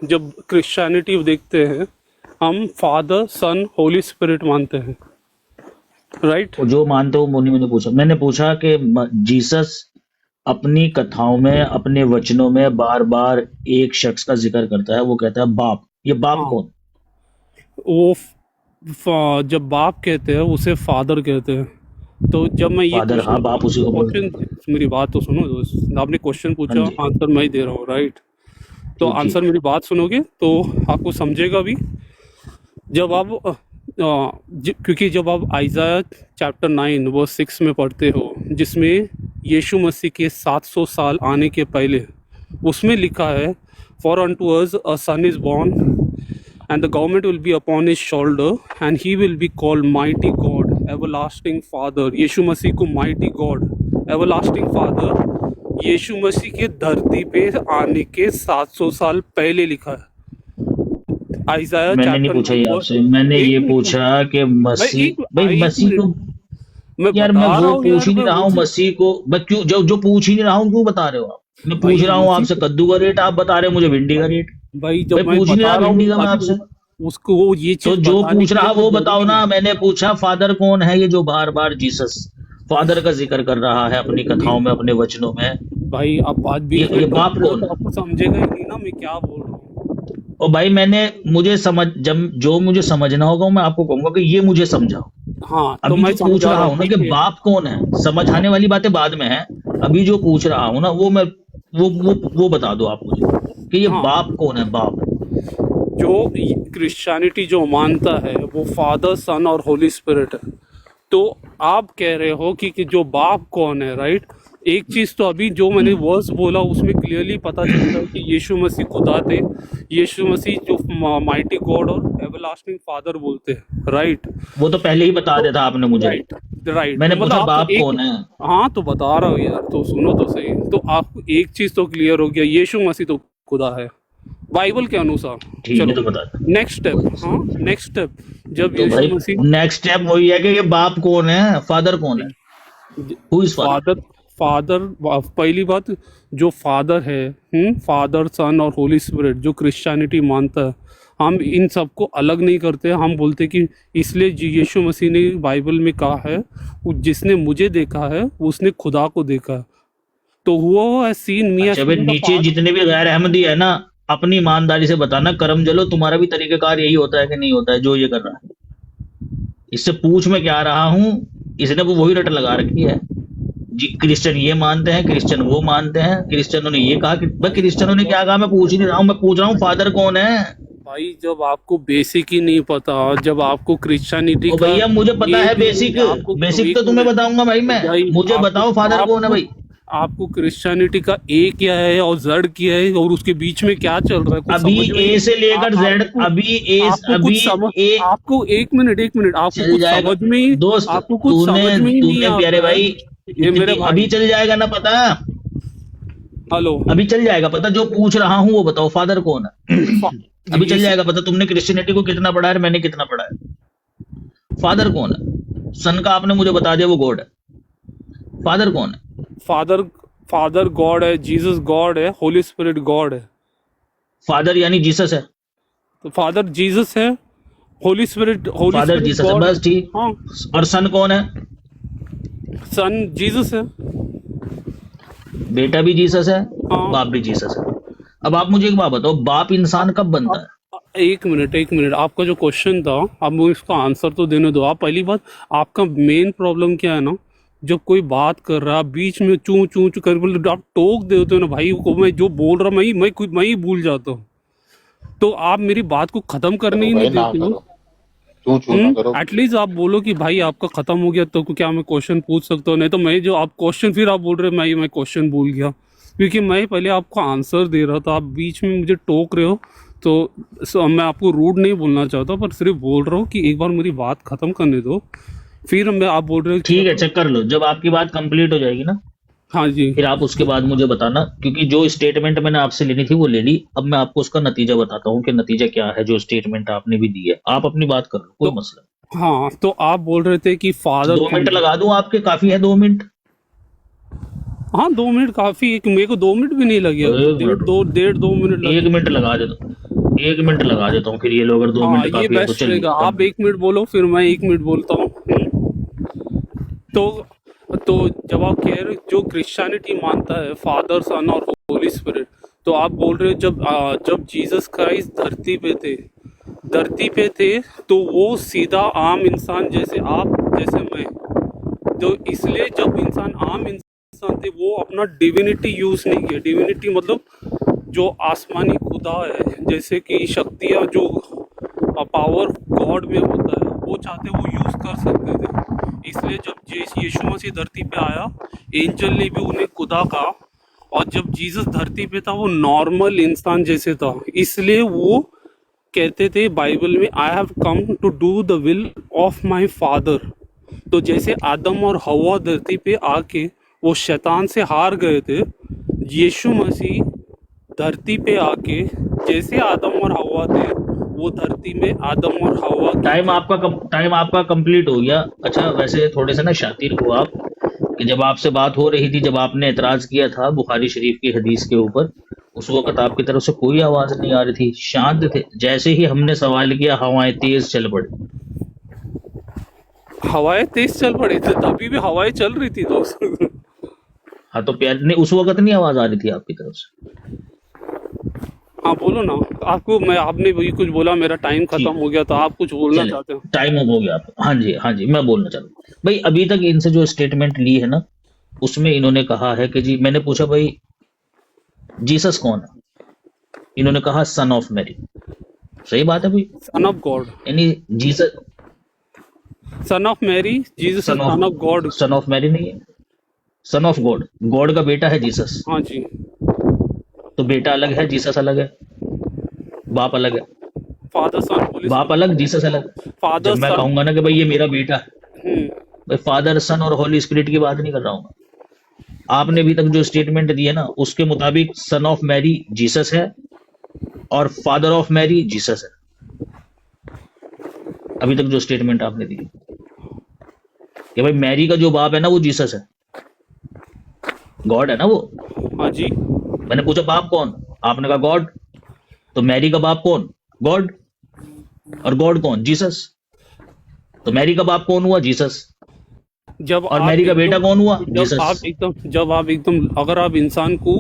जब क्रिश्चियनिटी देखते हैं, हम फादर सन होली स्पिरिट मानते हैं, राइट? वो जो मानते हो मैंने पूछा, मैंने पूछा कि जीसस अपनी कथाओं में, अपने वचनों में बार बार एक शख्स का जिक्र करता है, वो कहता है बाप। ये बाप हाँ, कौन? वो जब बाप कहते हैं उसे फादर कहते हैं। तो जब मैं ये फादर, हाँ क्वेश्चन बाप उसी को बोलते हैं। क्वेश्चन मेरी बात तो सुनो दोस्त, आपने क्वेश्चन हाँ पूछा, जी, आंसर मैं ही दे रहा हूँ, राइट? तो ठीक आंसर, ठीक। मेरी बात सुनोगे तो आपको समझेगा भी। जब आप क्योंकि जब आप आइज़ाया चैप्टर 9 वर्स 6 में पढ़ते हो, जिसमें यीशु मसीह के 700 साल आने के पहले, उसमें लिखा है, for unto us a son is born and the government will be upon his shoulder and he will be called mighty God, everlasting father, यीशु मसीह को माइटी गॉड, एवरलास्टिंग फादर यीशु मसीह के धरती पे आने के 700 साल पहले लिखा है। आइजाया मैंने नहीं चैप्टर पूछा ये नंबर आपसे, मैंने एक ये मिनट पूछा कि भाई, मसीह, भाई एक मसीह मिनट को, मैं यार मैं बता वो रहा हूँ पूछ यार, ही नहीं मैं रहा हूँ मुझे मसीह को, मैं क्यों जो जो पूछ ही नहीं रहा हूँ क्यों बता रहे हो आप? मैं पूछ भाई रहा हूँ मसीह आपसे कद्दू का रेट, आप बता रहे हो मुझे भिंडी का भाई रेट। भाई भाई जब मैं पूछ ही नहीं बता रहा रहा भिंडी हूँ का मैं अभी आपसे। उसको वो ये तो चीज जो बताने पूछ के लिए रहा वो वो बताओ जरूरी ना। है। मैंने पूछा फादर कौन है, ये जो बार बार जीसस फादर का जिक्र कर रहा है अपनी कथाओं में, अपने वचनों में। भाई आप बात बीच में ये टोक बाप रहे हो कौन तो है? आपको समझेगा ही नहीं ना मैं क्या बोल रहा हूँ। और भाई मुझे समझ, जब जो मुझे समझना होगा मैं आपको कहूंगा कि ये मुझे समझाओ। हाँ तो अभी मैं जो पूछ समझा रहा रहा हूँ, हूँ ना कि देखिए बाप कौन है, समझाने वाली बातें बाद में है। अभी जो पूछ रहा हूँ ना वो मैं वो बता दो आप मुझे कि ये हाँ बाप कौन है, बाप। जो क्रिश्चियनिटी जो मानता है वो फादर सन और होली स्पिरिट है। तो आप कह रहे हो कि जो बाप कौन है, राइट? एक चीज तो अभी जो मैंने वर्स बोला उसमें क्लियरली पता चलता है कि यीशु मसीह खुदा थे। यीशु मसीह जो माइटी गॉड और एवरलास्टिंग फादर बोलते हैं, राइट? वो तो पहले ही बता तो दिया था आपने मुझे। राइट राइट मैंने तो मतलब पूछा आप बाप एक कौन है। हाँ तो बता रहा हूँ यार, तो सुनो तो सही। तो आपको एक चीज तो क्लियर हो गया, यीशु मसीह तो खुदा है बाइबल के अनुसार। ठीक है, चलो तो बता दो। नेक्स्ट स्टेप, हाँ नेक्स्ट स्टेप, जब तो यीशु भाई मसीह नेक्स्ट स्टेप वही है कि ये बाप कौन है, फादर कौन है, who is father. Father father पहली बात, जो फादर है, फादर सन और होली स्पिरिट जो क्रिश्चियनिटी मानता है, हम इन सबको अलग नहीं करते। हम बोलते कि इसलिए यीशु मसीह ने बाइबल में कहा है, जिसने मुझे देखा है उसने खुदा को देखा है। तो हुआ है सीन मी अच्छा भाई, सीन द नीचे फादर। जितने भी गैर अहमदी है ना, अपनी ईमानदारी से बताना, करम जलो तुम्हारा भी तरीकेकार यही होता है कि नहीं होता है जो ये कर रहा है? इससे पूछ मैं क्या रहा हूँ, इसने वो वही रट लगा रखी है जी। क्रिश्चियन ये मानते हैं, क्रिश्चियन वो मानते हैं, क्रिश्चियनों ने ये कहा कि भाई क्रिश्चियनों ने क्या कहा, मैं पूछ ही नहीं रहा हूँ, मैं पूछ रहा हूँ फादर कौन है। भाई जब आपको बेसिक ही नहीं पता, जब आपको क्रिश्चियनिटी ओ का भैया मुझे पता ये है भी नहीं, बेसिक, आपको बेसिक एक तो तुम्हें मिनट बताऊंगा भाई मैं। भाई, मुझे आपको बताओ फादर कौन है आपको भाई। आपको क्रिश्चियनिटी का ए क्या है और जेड क्या है और उसके बीच में क्या चल रहा है कुछ अभी समझ में ए नहीं। से लेकर जेड, आपको अभी ए, आपको अभी कुछ समझ, ए आपको एक मिनट आपको चल कुछ जाएगा। समझ में ही, दोस्त आपको कुछ तूने समझ में ही नहीं तूने प्यारे आता है। भाई, ये मेरे इतनी अभी भाई, चल जाएगा ना पता, हेलो, अभी चल जाएगा पता। जो पूछ रहा हूँ वो बताओ, फादर कौन है। अभी चल यीशु जाएगा पता तुमने क्रिश्चियनिटी को कितना पढ़ा है, मैंने कितना पढ़ा है। फादर कौन है? सन का आपने मुझे बता दिया वो गॉड है। फादर कौन है? फादर फादर गॉड है, जीसस गॉड है, होली स्पिरिट गॉड है। फादर यानी जीसस है। तो फादर जीसस है, होली स्पिरिट फादर जीसस है, गॉड है। बस ठीक। हाँ, और सन कौन है? सन जीसस है। बेटा भी जीसस है, हाँ, बाप भी जीसस है। अब आप मुझे एक बात बताओ, बाप इंसान कब बनता अब है? एक मिनट, आपका जो क्वेश्चन था अब वो इसका आंसर तो देने दो। आप पहली बात, आपका मेन प्रॉब्लम क्या है ना, जब कोई बात कर रहा है बीच में चू चू चू कर बोले, आप टोक देते हो ना भाई को, मैं जो बोल रहा मैं ही भूल जाता हूँ। तो आप मेरी बात को खत्म करने करो ही नहीं भाई, ना देते हो। करो, चू चू ना करो। एटलीस्ट आप बोलो कि भाई आपका खत्म हो गया तो क्या मैं क्वेश्चन पूछ सकता हूँ? नहीं तो मैं जो आप क्वेश्चन फिर आप बोल रहे हो मैं क्वेश्चन भूल गया, क्योंकि मैं पहले आपको आंसर दे रहा था, आप बीच में मुझे टोक रहे हो। तो मैं आपको रूड नहीं बोलना चाहता, पर सिर्फ बोल रहा हूँ कि एक बार मेरी बात खत्म करने दो, फिर मैं आप बोल रहे हो ठीक है, चलो। चेक कर लो, जब आपकी बात कंप्लीट हो जाएगी ना हाँ जी, फिर आप उसके बाद मुझे बताना, क्योंकि जो स्टेटमेंट मैंने आपसे लेनी थी वो ले ली। अब मैं आपको उसका नतीजा बताता हूँ कि नतीजा क्या है। जो स्टेटमेंट आपने भी दी है, आप अपनी बात कर लो, कोई तो मसला हाँ तो आप बोल रहे थे कि नहीं। फादर 2 मिनट लगा दूं आपके, काफी है 2 मिनट? हाँ 2 मिनट काफी है, मेरे को 2 मिनट भी नहीं लगे, एक मिनट रुको, डेढ़ 2 मिनट लगे। 1 मिनट लगा देता हूँ, 1 मिनट लगा देता हूँ, फिर ये लो अगर 2 हाँ मिनट ये काफी है तो बेस्ट चलिए रहेगा, आप 1 मिनट बोलो फिर मैं 1 मिनट बोलता हूँ। तो तो जब आप कह रहे हो जो क्रिश्चियनिटी मानता है फादर सन और होली स्पिरिट, तो आप बोल रहे हो जब जीसस क्राइस्ट धरती पे थे तो वो सीधा आम इंसान जैसे आप जैसे मैं, तो इसलिए जब इंसान आम इंसान थे वो अपना डिविनिटी यूज नहीं किया। डिविनिटी मतलब जो आसमानी खुदा है, जैसे कि शक्तियाँ जो पावर गॉड में होता है वो चाहते वो यूज कर सकते थे। इसलिए जब यीशु मसीह धरती पे आया, एंजल ने भी उन्हें खुदा कहा, और जब जीसस धरती पे था वो नॉर्मल इंसान जैसे था, इसलिए वो कहते थे बाइबल में, I have come to do the will of my father. तो जैसे आदम और हवा धरती पे आके वो शैतान से हार गए थे, यीशु मसीह धरती पे आके जैसे आदम और हवा थे, वो धरती में आदम और हवा की टाइम आपका कंप्लीट हो गया। अच्छा, वैसे थोड़े से ना शातिर हो आप, कि जब आपसे बात हो रही थी, जब आपने एतराज किया था बुखारी शरीफ की हदीस के ऊपर, उस वक्त आपकी तरफ से कोई आवाज नहीं आ रही थी, शांत थे। जैसे ही हमने सवाल किया, हवाएं तेज चल पड़ी। हवाएं तेज चल पड़ी थी, तभी भी हवाएं चल रही थी दोस्त। हाँ, तो प्यार नहीं, उस वक्त नहीं आवाज आ रही थी आपकी तरफ से? हाँ बोलो ना, आपने वही कुछ बोला, मेरा टाइम खत्म हो गया, तो आप कुछ बोलना चले, चाहते हो? टाइम हो गया आप। हाँ जी, हाँ जी, मैं बोलना चाहता हूँ भाई। अभी तक इनसे जो स्टेटमेंट ली है ना, उसमें इन्होंने कहा है कि जी, मैंने पूछा भाई जीसस कौन है, इन्होंने कहा सन ऑफ मैरी। सही बात है भाई, सन ऑफ गॉड, यानी Jesus son of Mary, Jesus son son of God. Of Mary नहीं है, सन ऑफ गॉड। गॉड का बेटा है जीसस, हाँ जी, तो बेटा अलग है, जीसस अलग है, बाप अलग है। फादर सन होली बाप अलग, जीसस अलग। फादर जब मैं सन। कहूंगा ना कि भाई ये मेरा बेटा है, हम्म, भाई फादर सन और होली स्पिरिट की बात नहीं कर रहा हूँ मैं। आपने अभी तक जो स्टेटमेंट दी है ना, उसके मुताबिक सन ऑफ मैरी जीसस है और फादर ऑफ मैरी जीसस है। अभी तक जो स्टेटमेंट आपने दी है कि भाई मैरी का जो बाप है ना, वो जीसस है, गॉड है ना वो। हाँ जी, मैंने पूछा बाप कौन, आपने कहा गॉड। तो मैरी का बाप कौन? गॉड। और गॉड कौन? जीसस। तो मैरी का बाप कौन हुआ? जीसस। जब और आप मैरी का बेटा कौन हुआ? जब जीसस। आप एकदम अगर आप इंसान को,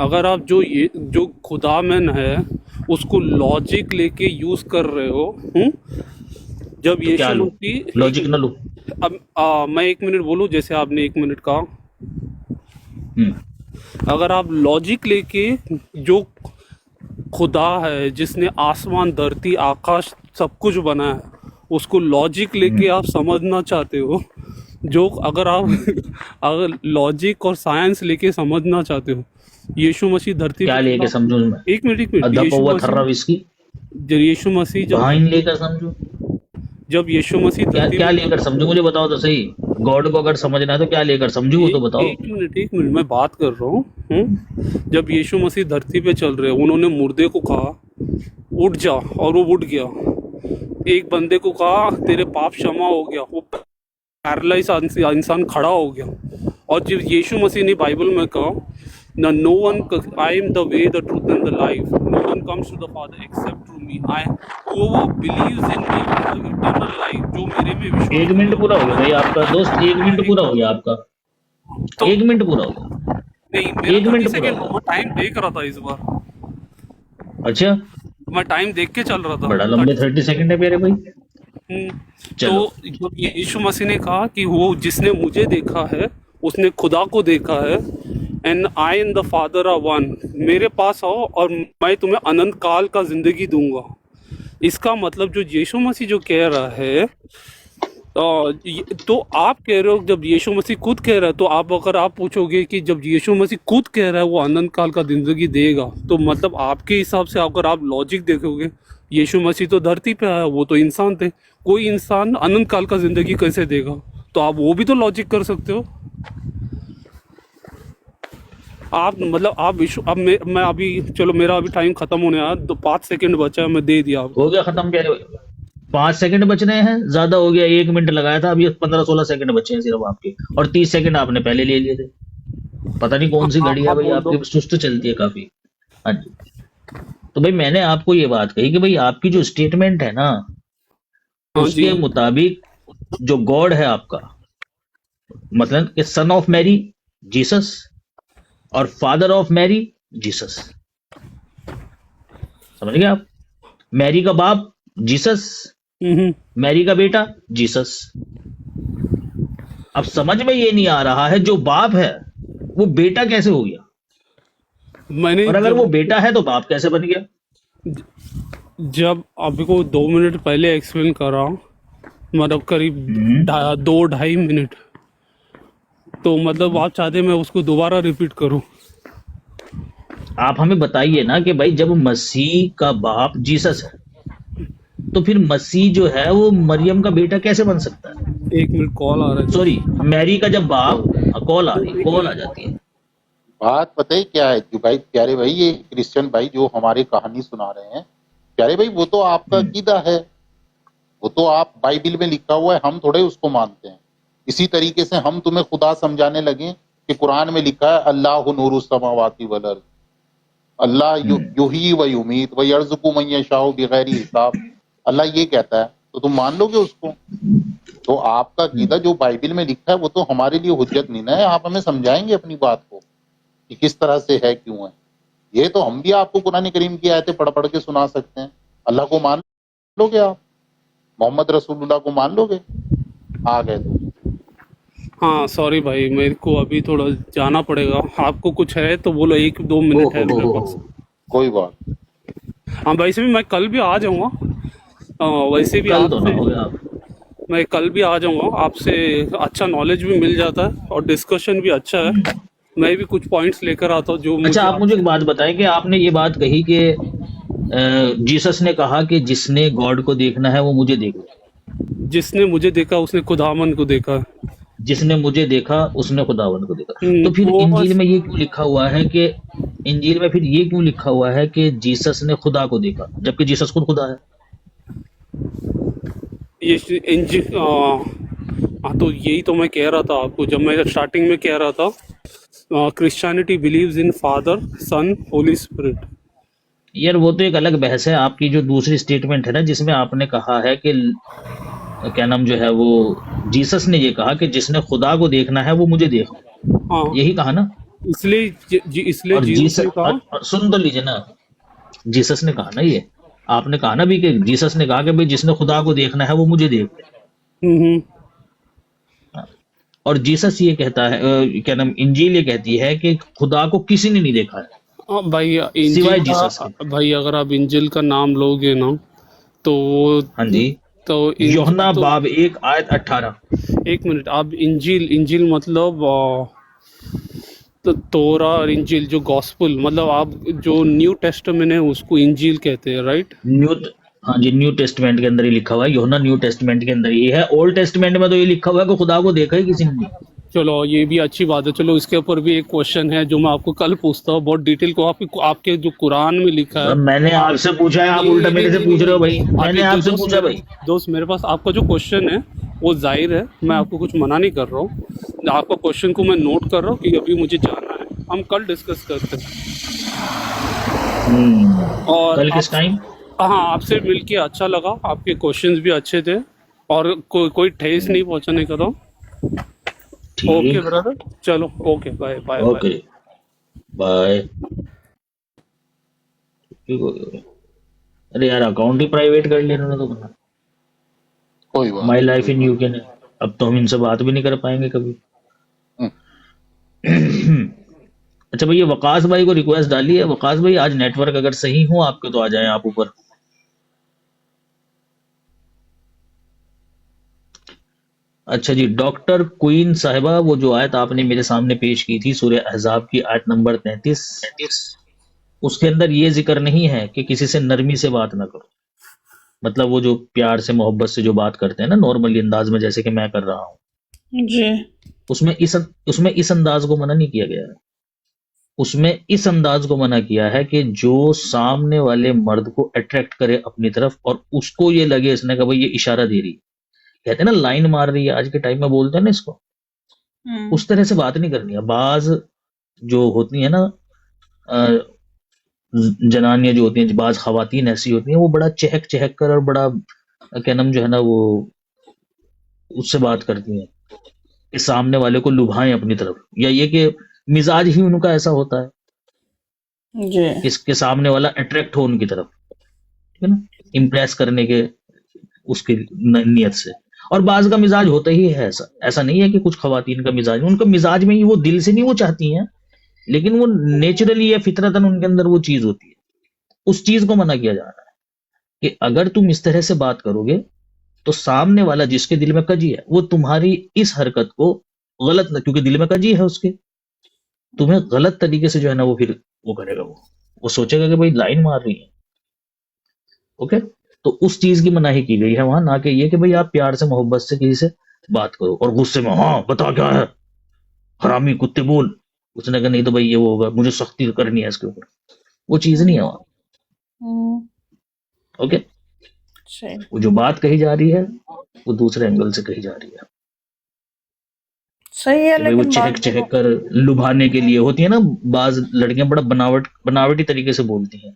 अगर आप जो खुदा में है उसको लॉजिक लेके यूज कर रहे हो, जब क्या यीशु लू? मसीह, लॉजिक ना लू? अब मैं 1 मिनट बोलूं, जैसे आपने 1 मिनट कहा, हम्म, अगर आप लॉजिक लेके जो खुदा है जिसने आसमान धरती आकाश सब कुछ बनाया है, उसको लॉजिक लेके आप समझना चाहते हो, जो अगर आप अगर लॉजिक और साइंस लेके समझना चाहते हो, यीशु मसीह धरती क्या पे लेके चला। समझू मैं? एक मिनट अदब हुआ थर्रा विस्की यीशु मसीह वाइन लेकर समझू? जब यीशु मसीह क्या धरती क्या पे, लेकर समझू? मुझे बताओ तो सही। गॉड को अगर समझना है तो क्या लेकर समझू, वो तो बताओ। एक मिनट मैं बात कर रहा हूँ। जब यीशु मसीह धरती पे चल रहे, उन्होंने मुर्दे को कहा उठ जा, और वो उठ गया। एक बंदे को कहा तेरे पाप क्षमा हो गया, वो पैरालाइज इंसान खड़ा हो गया। और जब यीशु मसीह ने बाइबल में कहा ना, no one, I am the way, the truth and the life, no one comes to the father except through me, I who believes in me eternal life, जो मेरे में विश्वास। 1 मिनट पूरा हो गया भाई आपका दोस्त, 1 मिनट पूरा हो गया आपका, तो 1 मिनट पूरा हो गया। नहीं, मेरा 1 मिनट 30 सेकंड, पूरा। मैं टाइम देख रहा था इस बार, अच्छा, मैं टाइम देख के चल रहा था। बड़ा लंबे 30 सेकंड है मेरे भाई। चलो। तो जब यीशु मसीह ने कहा कि वो जिसने मुझे देखा है उसने खुदा को देखा है, and I and the father are one, मेरे पास आओ और मैं तुम्हें अनंत काल का जिंदगी दूंगा। इसका मतलब जो यीशु मसीह जो कह रहा है, तो आप कह रहे हो, जब यीशु मसीह खुद कह रहा है, तो आप अगर आप पूछोगे कि जब यीशु मसीह खुद कह रहा है वो अनंत काल का जिंदगी देगा, तो मतलब आपके हिसाब से अगर आप लॉजिक देखोगे, यीशु मसीह तो धरती पे आया, वो तो इंसान थे, कोई इंसान अनंत काल का जिंदगी कैसे देगा? तो आप वो भी तो लॉजिक कर सकते हो। आप मतलब आप विश्व, अब मैं अभी, चलो मेरा अभी टाइम खत्म होने आया, तो 5 सेकंड बचा है, मैं दे दिया आपको। हो गया खत्म? क्या 5 सेकंड बच रहे हैं? ज्यादा हो गया, 1 मिनट लगाया था, अभी 15-16 सेकंड बचे हैं सिर्फ आपके, और 30 सेकंड आपने पहले ले लिए थे। पता नहीं कौन सी घड़ी है भाई आपकी, सुस्त चलती है काफी। हाँ जी, तो भाई मैंने आपको ये बात कही कि भाई आपकी जो स्टेटमेंट है ना, उसके मुताबिक जो गॉड है आपका, मतलब कि सन ऑफ मैरी जीसस और फादर ऑफ मैरी जीसस, समझ गए आप? मैरी का बाप जीसस, मैरी का बेटा जीसस। अब समझ में ये नहीं आ रहा है, जो बाप है वो बेटा कैसे हो गया, मैंने, और अगर वो बेटा है तो बाप कैसे बन गया? जब अभी को 2 मिनट पहले एक्सप्लेन कर रहा हूँ, मतलब करीब 2-2.5 मिनट, तो मतलब आप चाहते मैं उसको दोबारा रिपीट करूं? आप हमें बताइए ना कि भाई जब मसीह का बाप जीसस है, तो फिर मसीह जो है वो मरियम का बेटा कैसे बन सकता है? एक मिनट कॉल आ रहा है। सॉरी, मैरी का जब बाप, कॉल आ जाती है। बात पता है क्या है कि भाई, प्यारे भाई, ये क्रिश्चियन भाई जो हमारे कहानी सुना रहे हैं, प्यारे भाई, वो तो आपका अकीदा है, वो तो आप बाइबिल में लिखा हुआ है, हम थोड़े उसको मानते हैं। इसी तरीके से हम तुम्हें खुदा समझाने लगे कि कुरान में लिखा है अल्लाह नूरुस समावाति वल अर्द, अल्लाह युही व युमीत व यर्जुकु मन यशाउ बिगैर हिसाब, अल्लाह ये कहता है, तो तुम मान लोगे उसको? तो आपका अकीदा जो बाइबिल में लिखा है वो तो हमारे लिए हुज्जत नहीं ना है, आप हमें समझाएंगे अपनी बात को कि किस तरह से है, क्यों है। ये तो हम भी आपको कुरान करीम की आयतें पढ़ पढ़ के सुना सकते हैं। अल्लाह को मान लोगे आप? मोहम्मद रसूलुल्लाह को मान लोगे? आ गए तो हाँ सॉरी भाई, मेरे को अभी थोड़ा जाना पड़ेगा। आपको कुछ है तो बोलो, 1-2 मिनट है मेरे पास। कोई बात। हाँ वैसे भी मैं कल भी आ जाऊँगा। वैसे भी कल तो ना आपसे हो गया आप। मैं कल भी आ जाऊँगा, आपसे अच्छा नॉलेज भी मिल जाता है और डिस्कशन भी अच्छा है। मैं भी कुछ पॉइंट्स लेकर आता हूँ जो अच्छा, मुझे आप मुझे एक बात बताएं कि आपने ये बात कही कि जीसस ने कहा कि जिसने गॉड को देखना है वो मुझे देखे, जिसने मुझे देखा उसने खुदावन को देखा। जिसने मुझे देखा उसने खुदावंद को देखा। तो फिर वो इंजील बस में ये क्यों लिखा हुआ है कि इंजील में फिर ये क्यों लिखा हुआ है कि जीसस ने खुदा को देखा, जबकि जीसस खुद खुदा है? ये हाँ तो यही तो मैं कह रहा था आपको, जब मैं स्टार्टिंग में कह रहा था Christianity believes in father son holy spirit. यार वो तो एक अलग बहस है। आपकी जो दूसरी स्टेटमेंट है ना, जिसमें आपने कहा है कि क्या नाम जो है वो, जीसस ने ये कहा कि जिसने खुदा को देखना है वो मुझे देखो, हाँ यही कहा ना? इसलिए और जीसस ने जीसस, कहा। और सुन तो लीजिए ना, जीसस ने कहा ना, ये आपने कहा ना भी कि जीसस ने कहा कि भाई जिसने खुदा को देखना है वो मुझे देख। हम्म। और जीसस ये कहता है, क्या नाम, इंजील ये कहती है कि खुदा को किसी ने नहीं देखा है भाई इंजिल सिवाय जीसस के। का, भाई अगर आप इंजिल का नाम लोगे ना तो हाँ जी, तो इंजिल यूहन्ना तो बाब 1 आयत 18। एक मिनट, आप इंजिल इंजिल मतलब तो तोरा और इंजिल जो गॉस्पुल, मतलब आप जो न्यू टेस्टामेंट है उसको इंजिल कहते हैं, राइट? न्यू, हाँ जी, न्यू टेस्टमेंट के अंदर ही लिखा हुआ है, यूहन्ना न्यू टेस्टमेंट के अंदर ही है। ओल्ड टेस्टमेंट में तो ये लिखा हुआ है कि खुदा को देखा ही किसी ने नहीं। चलो ये भी अच्छी बात है। चलो इसके ऊपर भी एक क्वेश्चन है जो मैं आपको कल पूछता हूँ, बहुत डिटेल को। आपके जो कुरान में लिखा है। अब मैंने आपसे पूछा है, आप उल्टा मेरे से पूछ रहे हो भाई। मैंने आपसे पूछा भाई। दोस्त मेरे पास आपका जो क्वेश्चन है वो जाहिर है, मैं आपको कुछ मना नहीं कर रहा हूँ। आपका क्वेश्चन को मैं नोट कर रहा हूँ कि अभी मुझे जाना है, हम कल डिस्कस करते हैं। और कल किस टाइम? हाँ, आपसे मिलके अच्छा लगा, आपके क्वेश्चंस भी अच्छे थे और कोई ठेस नहीं पहुंचाने का था। ओके ठीक, ब्रदर, चलो okay, bye bye bye. Okay, bye. ठीक हो गया। अरे यार, अकाउंट ही प्राइवेट कर लिया इन्होंने तो अपना। कोई बात। माई लाइफ इन यूके ने। अब तो हम इनसे बात भी नहीं कर पाएंगे कभी। हम्म। अच्छा भैया, वकास भाई को रिक्वेस्ट डाली है। वकास भाई, आज नेटवर्क अगर सही हो आपके तो आ जाएं आप ऊपर। अच्छा जी, डॉक्टर क्वीन साहिबा, वो जो आयत आपने मेरे सामने पेश की थी सूरह अहज़ाब की आयत नंबर 33, उसके अंदर ये जिक्र नहीं है कि किसी से नरमी से बात ना करो। मतलब वो जो प्यार से मोहब्बत से जो बात करते हैं ना, नॉर्मली अंदाज में, जैसे कि मैं कर रहा हूँ, जी। उसमें इस अंदाज को मना नहीं किया गया है। उसमें इस अंदाज को मना किया है कि जो सामने वाले मर्द को अट्रैक्ट करे अपनी तरफ और उसको ये लगे इसने कहा भाई ये इशारा दे रही है, कहते हैं ना लाइन मार रही है, आज के टाइम में बोलते हैं ना इसको, उस तरह से बात नहीं करनी है। बाज जो होती है ना, जनानियां जो होती हैं, बाज खवातीन ऐसी होती हैं, वो बड़ा चहक चहक कर और बड़ा क्या नाम जो है ना वो, उससे बात करती हैं कि सामने वाले को लुभाएं अपनी तरफ, या ये कि मिजाज ही उनका ऐसा होता है जी। इसके सामने वाला अट्रैक्ट हो उनकी तरफ, ठीक है ना, इम्प्रेस करने के उसकी नियत से। और बाज का मिजाज होता ही है ऐसा, ऐसा नहीं है कि कुछ खवातीन का मिजाज, उनका मिजाज में ही वो दिल से नहीं वो चाहती हैं, लेकिन वो नेचुरली या फितरतन उनके अंदर वो चीज होती है। उस चीज को मना किया जा रहा है कि अगर तुम इस तरह से बात करोगे तो सामने वाला जिसके दिल में कजी है वो तुम्हारी इस हरकत को गलत, क्योंकि दिल में कजी है उसके, तुम्हें गलत तरीके से जो है ना वो फिर वो करेगा, वो सोचेगा कि भाई लाइन मार रही है। ओके, तो उस चीज की मनाही की गई है वहां, ना कि ये कि भाई आप प्यार से मोहब्बत से किसी से बात करो, और गुस्से में हाँ बता क्या है, हरामी कुत्ते बोल। उसने कहा नहीं तो भाई ये वो होगा, मुझे सख्ती करनी है इसके ऊपर, वो चीज नहीं है वहां। हम्म, ओके, सही। वो जो बात कही जा रही है वो दूसरे एंगल से कही जा रही है सही है कि भाई वो लेकिन चहक बात चहक कर लुभाने के लिए होती है ना। बाज लड़कियां बड़ा बनावटी तरीके से बोलती हैं,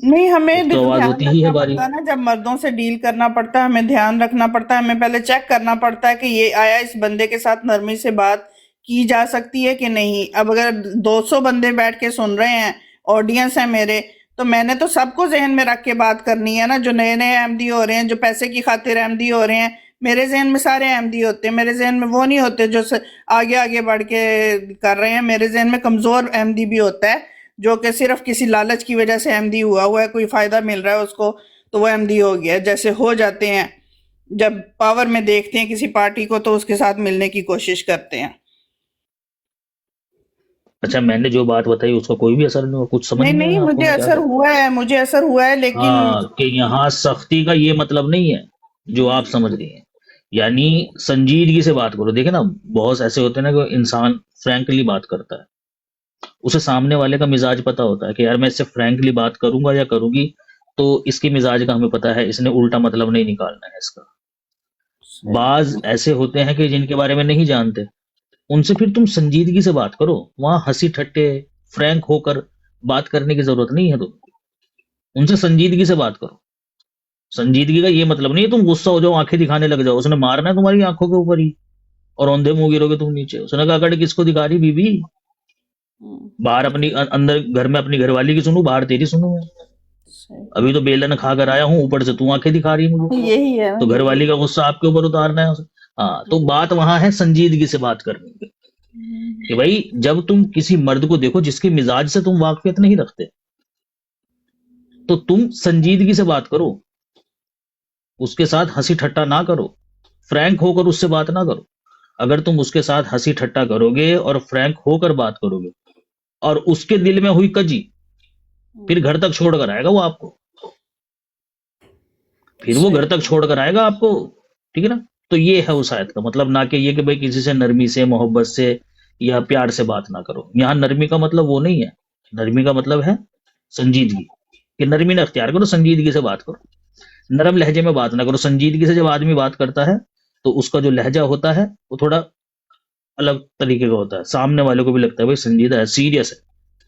नहीं, हमें एक तो आवाज ध्यान होती ही है रखना पड़ता बारीक। है ना, जब मर्दों से डील करना पड़ता है हमें ध्यान रखना पड़ता है, हमें पहले चेक करना पड़ता है कि ये आया, इस बंदे के साथ नरमी से बात की जा सकती है कि नहीं। अब अगर 200 बंदे बैठ के सुन रहे हैं, ऑडियंस है मेरे, तो मैंने तो सबको जहन में रख के बात करनी है ना। जो नए नए अहमदी हो रहे हैं, जो पैसे की खातिर अहमदी हो रहे हैं, मेरे जहन में सारे अहमदी होते हैं, मेरे जहन में वो नहीं होते जो आगे आगे बढ़ के कर रहे हैं। मेरे जहन में कमजोर अहमदी भी होता है, जो कि सिर्फ किसी लालच की वजह से अहमदी हुआ है, कोई फायदा मिल रहा है उसको तो वो अहमदी हो गया। जैसे हो जाते हैं जब पावर में देखते हैं किसी पार्टी को तो उसके साथ मिलने की कोशिश करते हैं। अच्छा, मैंने जो बात बताई उसका कोई भी असर नहीं हुआ, कुछ समझ नहीं नहीं नहीं, आया आपको मुझे मैं क्या असर कह रहा हूँ? हुआ है, मुझे असर हुआ है, लेकिन हाँ, कि यहाँ सख्ती का ये मतलब नहीं है जो आप समझ रही हैं। यानी संजीदगी से बात करो। देखिए ना, बहुत ऐसे होते हैं ना कि इंसान फ्रैंकली बात करता है, उसे सामने वाले का मिजाज पता होता है कि यार मैं इससे फ्रैंकली बात करूंगा या करूंगी तो इसके मिजाज का हमें पता है, इसने उल्टा मतलब नहीं निकालना है इसका। सही। बाज ऐसे होते हैं कि जिनके बारे में नहीं जानते, उनसे फिर तुम संजीदगी से बात करो। वहां हंसी ठट्टे फ्रैंक होकर बात करने की जरूरत नहीं है तुमको, उनसे संजीदगी से बात करो। संजीदगी का ये मतलब नहीं है तुम गुस्सा हो जाओ, आंखें दिखाने लग जाओ। उसने मारना है तुम्हारी आंखों के ऊपर ही, और औंधे मुंह गिरोगे तुम नीचे। उसने कहा अकड़ किसको दिखा रही बीबी, हम्म, बाहर अपनी अंदर घर में अपनी घरवाली की सुनू, बाहर तेरी सुनू मैं? सही। अभी तो बेलन खा कर आया हूँ, ऊपर से तू आंखें दिखा रही है मुझे। यही है ना, तो यही। घरवाली का गुस्सा आपके ऊपर उतारना है उसे। हाँ, तो बात वहां है संजीदगी से बात करने की, कि भाई जब तुम किसी मर्द को देखो जिसके मिजाज से तुम वाकफियत नहीं रखते, तो तुम संजीदगी से बात करो, उसके साथ हंसी ठट्टा ना करो, फ्रैंक होकर उससे बात ना करो। अगर तुम उसके साथ हंसी ठट्टा करोगे और फ्रैंक होकर बात करोगे और उसके दिल में हुई कजी, फिर घर तक छोड़ कर आएगा वो आपको, फिर वो घर सही। तक छोड़ कर आएगा आपको। ठीक है ना? तो ये है उस आयत का मतलब, ना कि ये कि भाई किसी से नरमी से मोहब्बत से या प्यार से बात ना करो। यहाँ नरमी का मतलब वो नहीं है, नरमी का मतलब है संजीदगी, कि नरमी ना अख्तियार करो, संजीदगी से बात करो, नरम लहजे में बात ना करो। संजीदगी से जब आदमी बात करता है तो उसका जो लहजा होता है वो थोड़ा अलग तरीके का होता है, सामने वाले को भी लगता है भाई संजीदा है, अच्छा,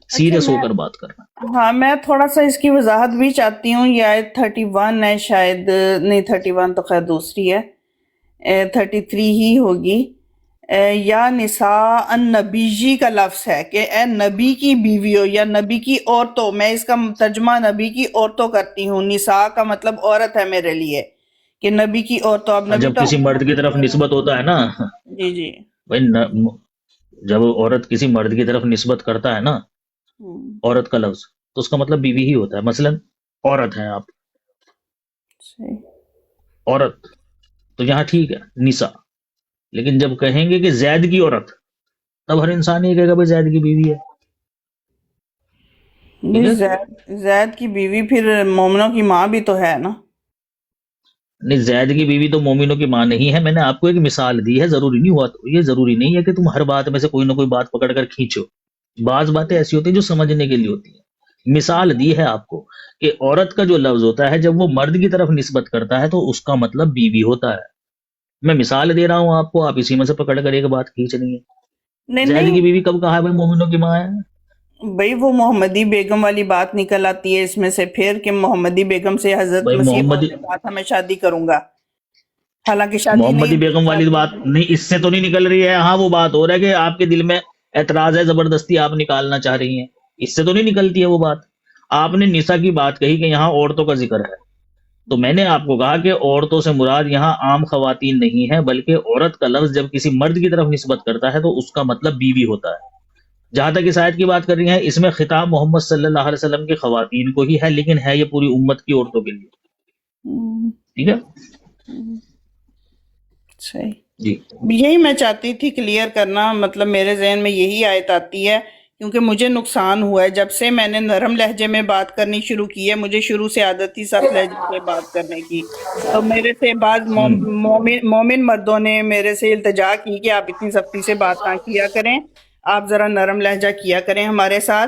सीरियस होकर बात करना। हाँ, मैं थोड़ा सा इसकी वजाहत भी चाहती हूँ। ये आयत 31 है शायद, नहीं 31 तो खैर दूसरी है, 33 ही होगी। या निसा अन नबीजी का लफ्ज है कि ए नबी की बीवियों या नबी की औरतों। मैं इसका तर्जुमा नबी की औरतों करती हूँ। निसा का मतलब औरत है मेरे लिए, कि नबी की औरतों। अब हाँ, नबी जब तो किसी मर्द की तरफ निस्बत होता है ना, जी जी। भाई जब औरत किसी मर्द की तरफ निस्बत करता है ना, हम्म, औरत का लफ्ज, तो उसका मतलब बीवी ही होता है। मसलन औरत है आप, सही। औरत, तो यहाँ ठीक है निसा। लेकिन जब कहेंगे कि जैद की औरत, तब हर इंसान ये कहेगा भाई जैद की बीवी है। ठीक नहीं, है? जैद की बीवी फिर मोमनों की माँ भी तो है ना। नहीं, जैद की बीवी तो मोमिनों की मां नहीं है। मैंने आपको एक मिसाल दी है, जरूरी नहीं हुआ, तो ये जरूरी नहीं है कि तुम हर बात में से कोई ना कोई बात पकड़ कर खींचो। बाज बातें ऐसी होती है जो समझने के लिए होती है। मिसाल दी है आपको कि औरत का जो लफ्ज होता है जब वो मर्द की तरफ निस्बत करता है तो उसका मतलब बीवी होता है। मैं मिसाल दे रहा हूं आपको, आप इसी में से पकड़ कर एक बात खींच रही है। नहीं जैद नहीं, की बीवी कब कहा है भाई मोमिनों की मां है? भाई वो मोहम्मदी बेगम वाली बात निकल आती है इसमें से फिर, कि मोहम्मदी बेगम से हजरत भाई मसीह मौद मोहम्मदी ने कहा था मैं शादी करूंगा, हालांकि शादी नहीं मोहम्मदी हुई, बेगम वाली शादी बात नहीं, इससे तो नहीं निकल रही है। हाँ, वो बात हो रहा है कि आपके दिल में ऐतराज है, जबरदस्ती आप निकालना चाह रही हैं, इससे तो नहीं निकलती है वो बात। आपने निसा की बात कही कि यहाँ औरतों का जिक्र है, तो मैंने आपको कहा कि औरतों से मुराद यहाँ आम खवातीन नहीं है, बल्कि औरत का लफ्ज जब किसी मर्द की तरफ निस्बत करता है तो उसका मतलब बीवी होता है। जहां तक इस आयत की बात कर रही है, इसमें खिताब मोहम्मद सल्लल्लाहु अलैहि वसल्लम की खवातीन को ही है, लेकिन है ये पूरी उम्मत की औरतों के लिए। हम्म, ठीक है सही। जी। यही मैं चाहती थी क्लियर करना, मतलब मेरे जहन में यही आयत आती है क्योंकि मुझे नुकसान हुआ है। जब से मैंने नरम लहजे में बात करनी शुरू की है, मुझे शुरू से आदत थी सख्त लहजे में बात करने की, तो मेरे से बाद मोमिन मर्दों ने मेरे से इल्तिजा की कि आप इतनी सख्ती से बात ना किया करें, आप जरा नरम लहजा किया करें हमारे साथ।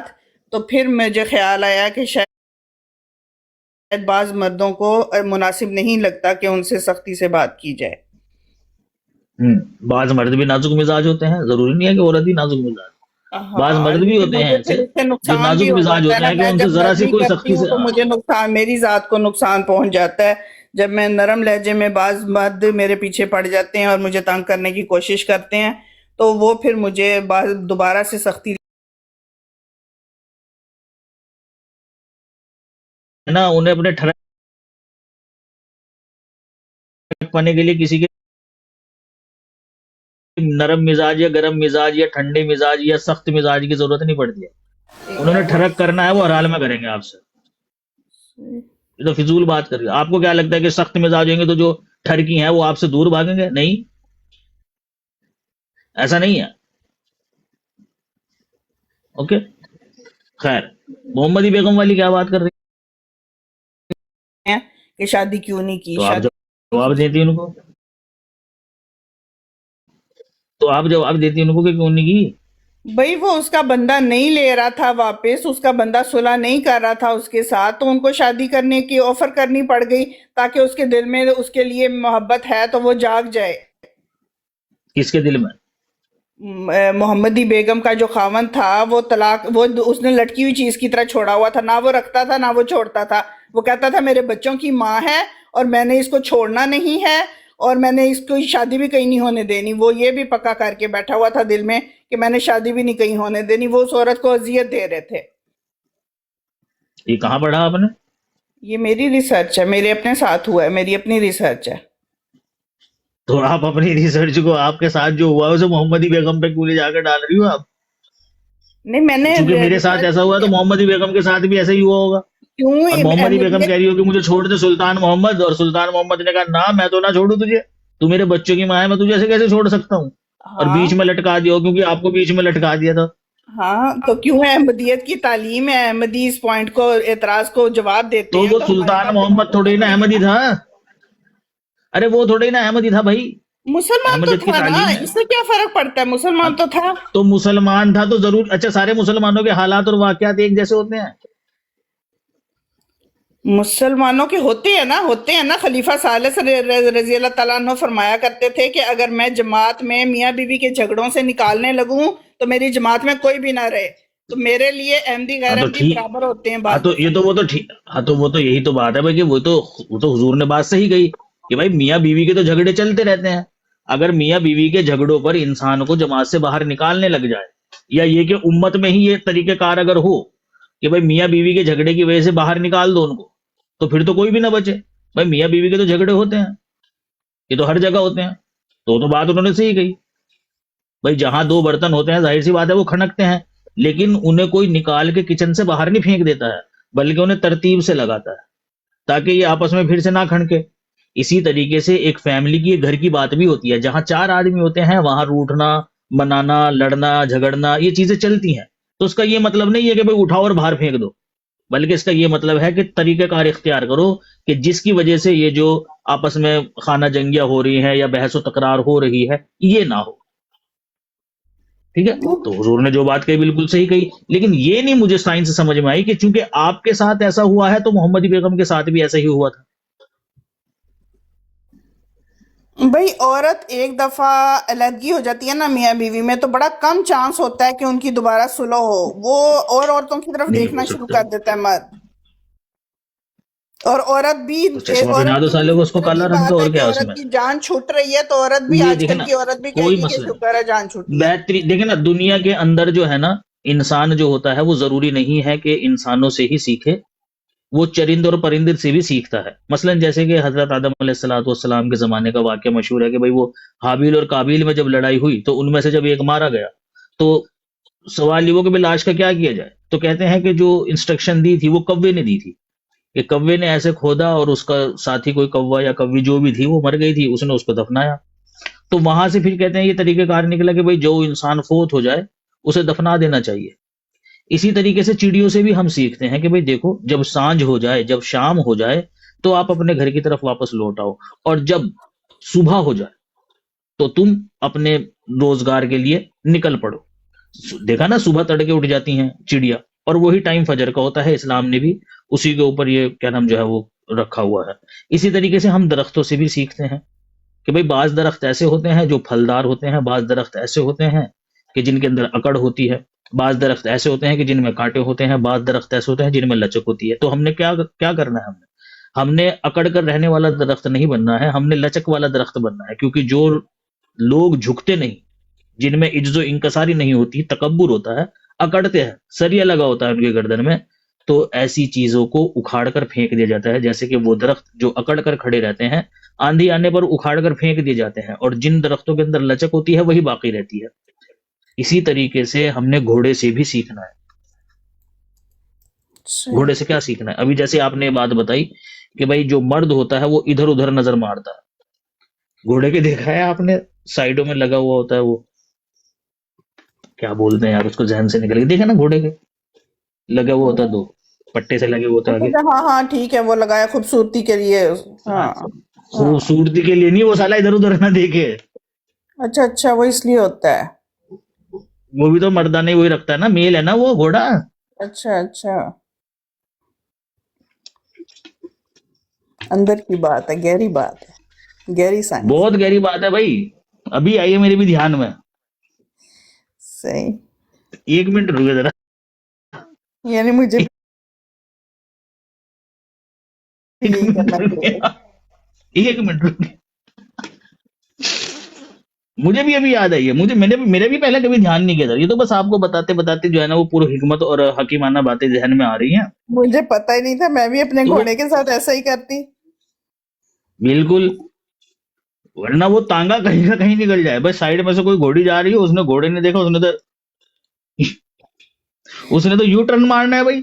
तो फिर मुझे ख्याल आया कि शायद बाज मर्दों को मुनासिब नहीं लगता कि उनसे सख्ती से बात की जाए। बाज मर्द भी नाजुक मिजाज होते हैं, जरूरी नहीं है कि औरत ही नाजुक मिजाज। बाज हाँ, मर्द भी लेकिन होते हैं मुझे ऐसे फिर इससे जो नुकसान भी नाजुक हो मिजाज जाता है होते ना। हैं कि मैं उनसे जब जरा सी नरमी कोई करती सख्ती हूँ से तो मुझे नुकसान, मेरी जात को नुकसान पहुंच जाता है। जब मैं नरम लहजे में बाज मर्द मेरे पीछे पड़ जाते हैं और मुझे तंग करने की कोशिश करते हैं, तो वो फिर मुझे दोबारा से सख्ती है ना, उन्हें अपने ठरक पाने के लिए किसी के नरम मिजाज या गरम मिजाज या ठंडे मिजाज या सख्त मिजाज की जरूरत नहीं पड़ती है। उन्होंने ठरक करना है, वो हर हाल में करेंगे आपसे। ये तो फिजूल बात कर रही है। आपको क्या लगता है कि सख्त मिजाज होंगे तो जो ठरकी हैं वो आपसे दूर भागेंगे? नहीं, ऐसा नहीं है। ओके, खैर, मोहम्मदी बेगम वाली क्या बात कर रही है कि शादी क्यों नहीं की, तो आप शादी जवाब देती उनको, तो आप जवाब देती उनको कि क्यों नहीं की? भाई वो उसका बंदा नहीं ले रहा था वापस, उसका बंदा सुलह नहीं कर रहा था उसके साथ, तो उनको शादी करने की ऑफर करनी पड़ गई ताकि उसके दिल में उसके लिए मोहब्बत है तो वो जाग जाए। किसके दिल में? मोहम्मदी बेगम का जो खावन था वो तलाक, वो उसने लटकी हुई चीज की तरह छोड़ा हुआ था, ना वो रखता था ना वो छोड़ता था। वो कहता था मेरे बच्चों की माँ है और मैंने इसको छोड़ना नहीं है और मैंने इसको शादी भी कहीं नहीं होने देनी। वो ये भी पक्का करके बैठा हुआ था दिल में कि मैंने शादी भी नहीं कहीं होने देनी। वो उस औरत को अजियत दे रहे थे। ये कहाँ पढ़ा आपने? ये मेरी रिसर्च है, मेरे अपने साथ हुआ है, मेरी अपनी रिसर्च है। तो आप अपनी रिसर्च को आपके साथ जो हुआ है उसे मोहम्मदी बेगम पे क्यों ले जाकर डाल रही हो आप? नहीं, मैंने क्योंकि मेरे साथ ऐसा हुआ तो मोहम्मदी बेगम के साथ भी ऐसा ही हुआ होगा। क्यों और मोहम्मदी बेगम अहमियत कह रही हो कि मुझे छोड़ दे सुल्तान मोहम्मद, और सुल्तान मोहम्मद ने कहा ना, मैं तो ना छोड़ू तुझे, तू मेरे बच्चों की माँ है, मैं तुझे ऐसे कैसे छोड़ सकता हूँ? और हाँ बीच में लटका दिया हो, क्योंकि आपको बीच में लटका दिया था। हाँ, तो क्यों है? अहमदियत की तालीम है, अहमदी इस पॉइंट को, एतराज को जवाब देते तो हैं। वो तो हमारे सुल्तान पास मोहम्मद थोड़ी ना अहमदी था। अरे वो थोड़ी ना अहमदी था भाई, मुसलमान तो अहमदियत की था ना, तालीम है। इससे क्या फर्क पड़ता है? मुसलमान तो था। तो मुसलमान था तो जरूर, अच्छा सारे मुसलमानों के हालात और वाकयात एक जैसे होते हैं? मुसलमानों के होते हैं ना। खलीफा सालिस रजी अल्लाह तआला अन्हु फरमाया करते थे कि अगर मैं जमात में मियाँ बीवी के झगड़ों से निकालने लगूं तो मेरी जमात में कोई भी ना रहे। तो मेरे लिए अहमदी गैर हाँ तो अहमदी ठीक, बराबर होते हैं हाँ बात। तो ये तो वो तो ठीक, हाँ तो वो तो यही तो बात है भाई कि वो तो हुजूर ने बात सही कही कि भाई मियाँ बीवी के तो झगड़े चलते रहते हैं। अगर मियाँ बीवी के झगड़ों पर इंसान को जमात से बाहर निकालने लग जाए, या ये कि उम्मत में ही ये तरीकेकार अगर हो कि भाई मियाँ बीवी के झगड़े की वजह से बाहर निकाल दो उनको, तो फिर तो कोई भी ना बचे। भाई मियाँ बीवी के तो झगड़े होते हैं, ये तो हर जगह होते हैं। तो बात उन्होंने सही कही। भाई जहां दो बर्तन होते हैं जाहिर सी बात है वो खनकते हैं, लेकिन उन्हें कोई निकाल के किचन से बाहर नहीं फेंक देता है, बल्कि उन्हें तरतीब से लगाता है ताकि ये आपस में फिर से ना खनके। इसी तरीके से एक फैमिली की, एक घर की बात भी होती है। जहां 4 आदमी होते हैं वहां रूठना, मनाना, लड़ना, झगड़ना, ये चीजें चलती हैं। तो उसका ये मतलब नहीं है कि भाई उठाओ और बाहर फेंक दो, बल्कि इसका ये मतलब है कि तरीकेकार इख्तियार करो कि जिसकी वजह से ये जो आपस में खाना जंगियां हो रही हैं या बहस व तकरार हो रही है ये ना हो। ठीक है, तो हुजूर ने जो बात कही बिल्कुल सही कही, लेकिन ये नहीं मुझे साइंस से समझ में आई कि चूंकि आपके साथ ऐसा हुआ है तो मोहम्मदी बेगम के साथ भी ऐसा ही हुआ था। भाई औरत एक दफा अलहदगी हो जाती है ना मियाँ बीवी में, तो बड़ा कम चांस होता है कि उनकी दोबारा सुलह हो। वो और औरतों की तरफ नहीं देखना हो शुरू सकता, कर देता है मर्द। और औरत भी, तो चश्मा पहना औरत दो की साले को, उसको फितरत काला की रंग का, बात है और कि क्या है औरत उसमें। की जान छूट रही है, तो औरत भी, ये देखे आजकल ना, की औरत भी कोई कहेगी कि मसला नहीं, शुक्र है जान छूटी है। बेहतरीन देखे ना, दुनिया के अंदर जो है ना, इंसान जो होता है वो जरूरी नहीं है कि इंसानों से ही सीखे, वो चरिंद और परिंद से भी सीखता है। मसलन जैसे कि हजरत आदम अलैहिस्सलाम के जमाने का वाकया मशहूर है कि भाई वो हाबिल और काबिल में जब लड़ाई हुई तो उनमें से जब एक मारा गया तो सवाल ये वो कि भाई लाश का क्या किया जाए। तो कहते हैं कि जो इंस्ट्रक्शन दी थी वो कव्वे ने दी थी कि कव्वे ने ऐसे खोदा और उसका साथी कोई कव्वा या कव्वी जो भी थी वो मर गई थी, उसने उसको दफनाया। तो वहां से फिर कहते हैं ये तरीकेकार निकला कि भाई जो इंसान फोत हो जाए उसे दफना देना चाहिए। इसी तरीके से चिड़ियों से भी हम सीखते हैं कि भाई देखो, जब सांझ हो जाए, जब शाम हो जाए, तो आप अपने घर की तरफ वापस लौट आओ, और जब सुबह हो जाए तो तुम अपने रोजगार के लिए निकल पड़ो। देखा ना, सुबह तड़के उठ जाती हैं चिड़िया, और वही टाइम फजर का होता है। इस्लाम ने भी उसी के ऊपर ये क्या नाम जो है वो रखा हुआ है। इसी तरीके से हम दरख्तों से भी सीखते हैं कि भाई बाज दरख्त ऐसे होते हैं जो फलदार होते हैं, बाज दरख्त ऐसे होते हैं कि जिनके अंदर अकड़ होती है, बाज दरख्त ऐसे होते हैं कि जिनमें कांटे होते हैं, बाज दरख्त ऐसे होते हैं जिनमें लचक होती है। तो हमने क्या क्या करना है, हमने अकड़ कर रहने वाला दरख्त नहीं बनना है, हमने लचक वाला दरख्त बनना है। क्योंकि जो लोग झुकते नहीं, जिनमें इज्जो इंकसारी नहीं होती, तकब्बुर होता है, अकड़ते हैं, सरिया लगा होता है उनके गर्दन में, तो ऐसी चीजों को उखाड़ कर फेंक दिया जाता है। जैसे कि वो दरख्त जो अकड़ कर खड़े रहते हैं, आंधी आने पर उखाड़ कर फेंक दिए जाते हैं, और जिन दरख्तों के अंदर लचक होती है वही बाकी रहती है। इसी तरीके से हमने घोड़े से भी सीखना है। सही। घोड़े से क्या सीखना है? अभी जैसे आपने ये बात बताई कि भाई जो मर्द होता है वो इधर उधर नजर मारता है। घोड़े के देखा है आपने, साइडों में लगा हुआ होता है वो, क्या बोलते हैं यार उसको, जहन से निकल गया। देखा ना, घोड़े के लगा हुआ होता है, दो पट्टे से लगे हुए होते हैं आगे। अच्छा, हाँ हाँ ठीक है, वो लगाया खूबसूरती के लिए। हाँ हाँ। खूबसूरती के लिए नहीं, वो साला इधर उधर ना देखे। अच्छा अच्छा, वो इसलिए होता है। वो भी तो मर्दाने वही रखता है ना, मेल है ना वो घोड़ा। अच्छा अच्छा, अंदर की बात है, गहरी बात है, गहरी साइंस। बहुत गहरी बात है भाई, अभी आई है मेरे भी ध्यान में। सही। 1 मिनट रुके जरा। यानी मुझे एक यही करना मिनट रुके, चाहिए। 1 मिनट रुके। मुझे भी अभी याद आई है, मैंने मेरे भी पहले कभी ध्यान नहीं किया था। ये तो बस आपको बताते बताते जो है ना वो पूरी हिकमत और हकीमाना बातें जहन में आ रही हैं। मुझे पता ही नहीं था, मैं भी अपने तो घोड़े के साथ ऐसा ही करती। बिल्कुल, वरना वो तांगा कहीं ना कहीं निकल जाए। बस साइड में से कोई घोड़ी जा रही है, उसने घोड़े ने देखा, उसने तो यू टर्न मारना है भाई।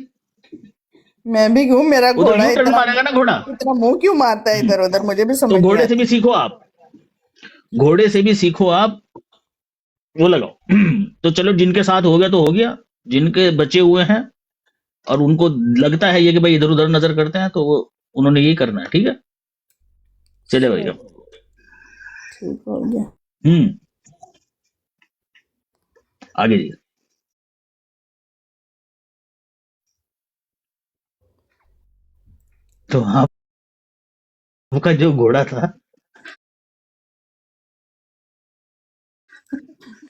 मैं भी हूँ, मेरा वो तो घोड़ा यू टर्न इतना मारेगा ना घोड़ा। इतना मुंह क्यों मारता है इधर उधर, मुझे भी तो समझ नहीं घोड़े आता। से भी सीखो आप, घोड़े से भी सीखो आप, वो लगाओ। तो चलो, जिनके साथ हो गया तो हो गया, जिनके बचे हुए हैं और उनको लगता है ये कि भाई इधर उधर नजर करते हैं, तो वो उन्होंने यही करना है। ठीक है, चले भाई। ठीक हो गया। आगे जी। तो आपका जो घोड़ा था,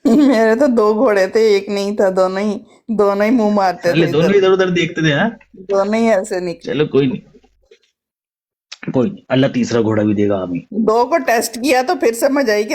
मेरे तो 2 घोड़े थे, एक नहीं था, दोनों ही मुंह मारते साले थे दोनों इधर, इधर उधर देखते थे। हाँ, दोनों ही ऐसे निकले। चलो कोई नहीं, कोई नहीं, अल्लाह तीसरा घोड़ा भी देगा हमें। 2 को टेस्ट किया तो फिर समझ आई कि